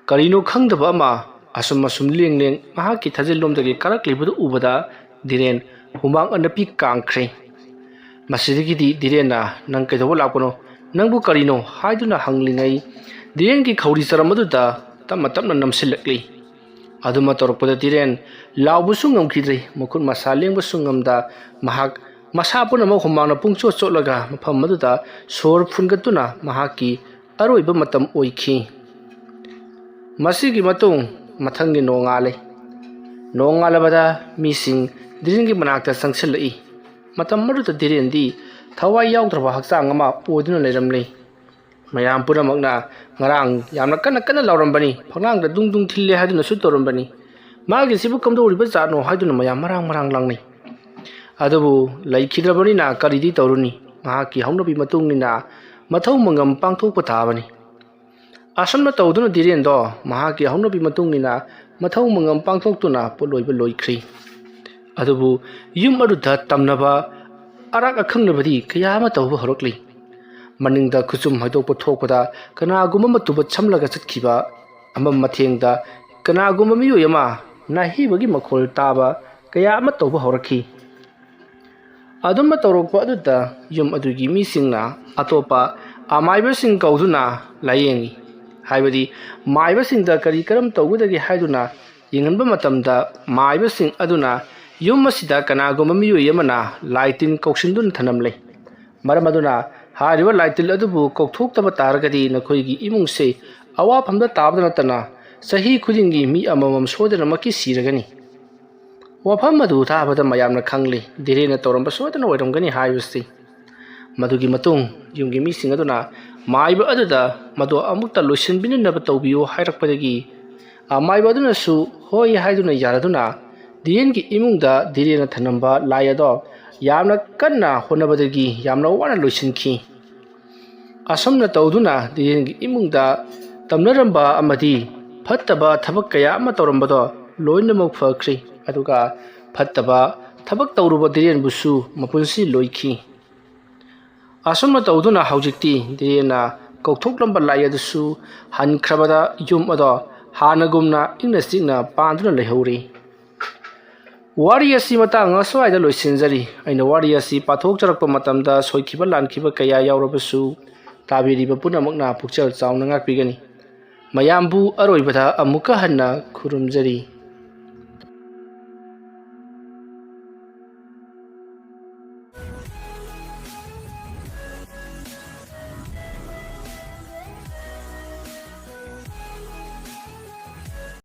ꯀꯔꯤꯅꯣ ꯈꯪꯗꯕ ꯑꯃ ꯑꯁꯨꯝ ꯂꯦꯡ ꯃꯍꯥꯛꯀꯤ ꯊꯥꯖꯤꯜꯂꯣꯝꯗꯒꯤ ꯀꯥꯔꯛꯂꯤꯕꯗꯨ ꯎꯕꯗ ꯙꯤꯔꯦꯟ ꯍꯨꯃꯥꯡ ꯑꯅꯞꯄꯤ ꯀꯥꯡꯈ꯭ꯔꯦ꯫ ꯃꯁꯤꯗꯒꯤꯗꯤ ꯙꯤꯔꯦꯟꯅ "ꯅꯪ ꯀꯩꯗꯧꯕ ꯂꯥꯛꯄꯅꯣ? ꯅꯪꯕꯨ ꯀꯔꯤꯅꯣ?" ꯍꯥꯏꯗꯨꯅ ꯍꯪꯂꯤꯉꯩ ꯙꯤꯔꯦꯟꯒꯤ ꯈꯧꯔꯤ ꯆꯔꯝ ꯑꯗꯨꯗ ꯇꯞꯅ ꯅꯝꯁꯤꯜꯂꯛꯂꯤ꯫ ꯑꯗꯨꯃ ꯇꯧꯔꯛꯄꯗ ꯙꯤꯔꯦꯟ ꯂꯥꯎꯕꯁꯨ ꯉꯝꯈꯤꯗ꯭ꯔꯦ, ꯃꯈꯨꯠ ꯃꯁꯥ ꯂꯦꯡꯕꯁꯨ ꯉꯝꯗ ꯃꯍꯥꯛ ꯃꯁꯥ ꯄꯨꯝꯅꯃꯛ ꯍꯨꯃꯥꯡꯅ ꯄꯨꯡꯆꯣꯠꯂꯒ ꯃꯐꯝ ꯑꯗꯨꯗ ꯁꯣꯔ ꯐꯨꯟꯒꯠꯇꯨꯅ ꯃꯍꯥꯛꯀꯤ ꯑꯔꯣꯏꯕ ꯃꯇꯝ ꯑꯣꯏꯈꯤ꯫ ꯃꯁꯤꯒꯤ ꯃꯇꯨꯡ ꯃꯊꯪꯒꯤ ꯅꯣꯡꯉꯥꯜꯂꯦ꯫ ꯅꯣꯡꯉꯥꯜꯂꯕꯗ ꯃꯤꯁꯤꯡ ꯙꯤꯔꯦꯟꯒꯤ ꯃꯅꯥꯛꯇ ꯆꯪꯁꯤꯜꯂꯛꯏ꯫ ꯃꯇꯝ ꯑꯗꯨꯗ ꯙꯤꯔꯦꯟꯗꯤ ꯊꯋꯥꯏ ꯌꯥꯎꯗ꯭ꯔꯕ ꯍꯛꯆꯥꯡ ꯑꯃ ꯑꯣꯏꯗꯨꯅ ꯂꯩꯔꯝꯂꯤ꯫ ꯃꯌꯥꯝ ꯄꯨꯝꯅꯃꯛꯅ ꯉꯔꯥꯡ ꯌꯥꯝꯅ ꯀꯟꯅ ꯂꯥꯎꯔꯝꯕꯅꯤ꯫ ꯐꯛꯂꯥꯡꯗ ꯗꯨꯡ ꯊꯤꯜꯂꯦ ꯍꯥꯏꯗꯨꯅꯁꯨ ꯇꯧꯔꯝꯕꯅꯤ꯫ ꯃꯥꯒꯤꯁꯤꯕꯨ ꯀꯝꯗꯧꯔꯤꯕ ꯖꯥꯠꯅꯣ ꯍꯥꯏꯗꯨꯅ ꯃꯌꯥꯝ ꯃꯔꯥꯡ ꯂꯥꯡꯅꯩ꯫ ꯑꯗꯨꯕꯨ ꯂꯩꯈꯤꯗ꯭ꯔꯕꯅꯤꯅ ꯀꯔꯤꯗꯤ ꯇꯧꯔꯨꯅꯤ? ꯃꯍꯥꯛꯀꯤ ꯍꯧꯅꯕꯤ ꯃꯇꯨꯡꯏꯟꯅ ꯃꯊꯧ ꯃꯉꯝ ꯄꯥꯡꯊꯣꯛꯄ ꯇꯥꯕꯅꯤ꯫ ꯑꯁꯨꯝꯅ ꯇꯧꯗꯨꯅ ꯙꯤꯔꯦꯟꯗꯣ ꯃꯍꯥꯛꯀꯤ ꯍꯧꯅꯕꯤ ꯃꯇꯨꯡꯏꯟꯅ ꯃꯊꯧ ꯃꯉꯝ ꯄꯥꯡꯊꯣꯛꯇꯨꯅ ꯄꯣꯠꯂꯣꯏꯕ ꯂꯣꯏꯈ꯭ꯔꯤ꯫ ꯑꯗꯨꯕꯨ ꯌꯨꯝ ꯑꯗꯨꯗ ꯇꯝꯅꯕ ꯑꯔꯥꯛ ꯑꯈꯪꯅꯕꯗꯤ ꯀꯌಾ ꯑꯃ ꯇꯧꯕ ꯍꯧꯔꯛꯂꯤ꯫ ꯃꯅꯤꯡꯗ ꯈꯨꯆꯨꯝ ꯍꯩꯗꯣꯛꯄ ꯊꯣꯛꯄꯗ ꯀꯅꯥꯒꯨꯝꯕ ꯑꯃ ꯇꯨꯕꯠ ꯁꯝꯂꯒ ꯆꯠꯈꯤꯕ, ꯑꯃꯝ ꯃꯊꯦꯡꯗ ꯀꯅꯥꯒꯨꯝꯕ ꯃꯤꯑꯣꯏ ꯑꯃ ꯅꯥꯍꯤꯕꯒꯤ ꯃꯈꯣꯜ ꯇꯥꯕ ꯀꯌꯥ ꯑꯃ ꯇꯧꯕ ꯍꯧꯔꯛꯈꯤ꯫ ꯑꯗꯨꯝꯅ ꯇꯧꯔꯛꯄ ꯑꯗꯨꯗ ꯌꯨꯝ ꯑꯗꯨꯒꯤ ꯃꯤꯁꯤꯡꯅ ꯑꯇꯣꯞꯄ ꯑꯃꯥꯏꯕꯁꯤꯡ ꯀꯧꯗꯨꯅ ꯂꯥꯌꯦꯡꯉꯤ꯫ ꯍꯥꯏꯕꯗꯤ ꯃꯥꯏꯕꯁꯤꯡꯗ ꯀꯔꯤ ꯀꯔꯝ ꯇꯧꯒꯗꯒꯦ ꯍꯥꯏꯗꯨꯅ ꯌꯦꯡꯍꯟꯕ ꯃꯇꯝꯗ ꯃꯥꯏꯕꯁꯤꯡ ꯑꯗꯨꯅ ꯌꯨꯝ ꯑꯁꯤꯗ ꯀꯅꯥꯒꯨꯝꯕ ꯃꯤꯑꯣꯏ ꯑꯃꯅ ꯂꯥꯏ ꯇꯤꯟ ꯀꯧꯁꯤꯟꯗꯨꯅ ꯊꯅꯝꯂꯦ꯫ ꯃꯔꯝ ꯑꯗꯨꯅ ꯍꯥꯏꯔꯤꯕ ꯂꯥꯏ ꯇꯤꯟ ꯑꯗꯨꯕꯨ ꯀꯧꯊꯣꯛꯇꯕ ꯇꯥꯔꯒꯗꯤ ꯅꯈꯣꯏꯒꯤ ꯏꯃꯨꯡꯁꯦ ꯑꯋꯥꯐꯝꯗ ꯇꯥꯕꯗ ꯅꯠꯇꯅ ꯆꯍꯤ ꯈꯨꯗꯤꯡꯒꯤ ꯃꯤ ꯑꯃꯃꯝ ꯁꯣꯏꯗꯅꯃꯛꯀꯤ ꯁꯤꯔꯒꯅꯤ꯫ ꯋꯥꯐꯝ ꯑꯗꯨ ꯇꯥꯕꯗ ꯃꯌꯥꯝꯅ ꯈꯪꯂꯤ ꯙꯤꯔꯦꯟꯅ ꯇꯧꯔꯝꯕ ꯁꯣꯏꯗꯅ ꯑꯣꯏꯔꯝꯒꯅꯤ ꯍꯥꯏꯕꯁꯤ꯫ ꯃꯗꯨꯒꯤ ꯃꯇꯨꯡ ꯌꯨꯝꯒꯤ ꯃꯤꯁꯤꯡ ꯑꯗꯨꯅ ꯃꯥꯏꯕ ꯑꯗꯨꯗ ꯃꯗꯨ ꯑꯃꯨꯛꯇ ꯂꯣꯏꯁꯤꯟꯕꯤꯅꯅꯕ ꯇꯧꯕꯤꯌꯨ ꯍꯥꯏꯔꯛꯄꯗꯒꯤ ꯑꯃꯥꯏꯕ ꯑꯗꯨꯅꯁꯨ ꯍꯣꯏ ꯍꯥꯏꯗꯨꯅ ꯌꯥꯔꯗꯨꯅ ꯙꯤꯔꯦꯟꯒꯤ ꯏꯃꯨꯡꯗ ꯙꯤꯔꯦꯟꯅ ꯊꯅꯝꯕ ꯂꯥꯏ ꯑꯗꯣ ꯌꯥꯝꯅ ꯀꯟꯅ ꯍꯣꯠꯅꯕꯗꯒꯤ ꯌꯥꯝꯅ ꯋꯥꯅ ꯂꯣꯏꯁꯤꯟꯈꯤ꯫ ꯑꯁꯨꯝꯅ ꯇꯧꯗꯨꯅ ꯙꯤꯔꯦꯟꯒꯤ ꯏꯃꯨꯡꯗ ꯇꯝꯅꯔꯝꯕ ꯑꯃꯗꯤ ꯐꯠꯇꯕ ꯊꯕꯛ ꯀꯌꯥ ꯑꯃ ꯇꯧꯔꯝꯕꯗꯣ ꯂꯣꯏꯅꯃꯛ ꯐꯈ꯭ꯔꯤ, ꯑꯗꯨꯒ ꯐꯠꯇꯕ ꯊꯕꯛ ꯇꯧꯔꯨꯕ ꯙꯤꯔꯦꯟꯕꯨꯁꯨ ꯃꯄꯨꯟꯁꯤ ꯂꯣꯏꯈꯤ꯫ ꯑꯁꯨꯝꯅ ꯇꯧꯗꯨꯅ ꯍꯧꯖꯤꯛꯇꯤ ꯙꯤꯔꯦꯟꯅ ꯀꯧꯊꯣꯛꯂꯝꯕ ꯂꯥꯏ ꯑꯗꯨꯁꯨ ꯍꯟꯈ꯭ꯔꯕꯗ ꯌꯨꯝ ꯑꯗꯣ ꯍꯥꯟꯅꯒꯨꯝꯅ ꯏꯪꯅ ꯆꯤꯛꯅ ꯄꯥꯟꯗꯨꯅ ꯂꯩꯍꯧꯔꯤ꯫ ꯋꯥꯔꯤ ꯑꯁꯤ ꯃꯇꯥꯡ ꯑꯁ꯭ꯋꯥꯏꯗ ꯂꯣꯏꯁꯤꯟꯖꯔꯤ꯫ ꯑꯩꯅ ꯋꯥꯔꯤ ꯑꯁꯤ ꯄꯥꯊꯣꯛꯆꯔꯛꯄ ꯃꯇꯝꯗ ꯁꯣꯏꯈꯤꯕ ꯂꯥꯟꯈꯤꯕ ꯀꯌꯥ ꯌꯥꯎꯔꯕꯁꯨ ꯇꯥꯕꯤꯔꯤꯕ ꯄꯨꯝꯅꯃꯛꯅ ꯄꯨꯛꯆꯦꯜ ꯆꯥꯎꯅ ꯉꯥꯛꯄꯤꯒꯅꯤ꯫ ꯃꯌꯥꯝꯕꯨ ꯑꯔꯣꯏꯕꯗ ꯑꯃꯨꯛꯀ ꯍꯟꯅ ꯈꯨꯔꯨꯝꯖꯔꯤ꯫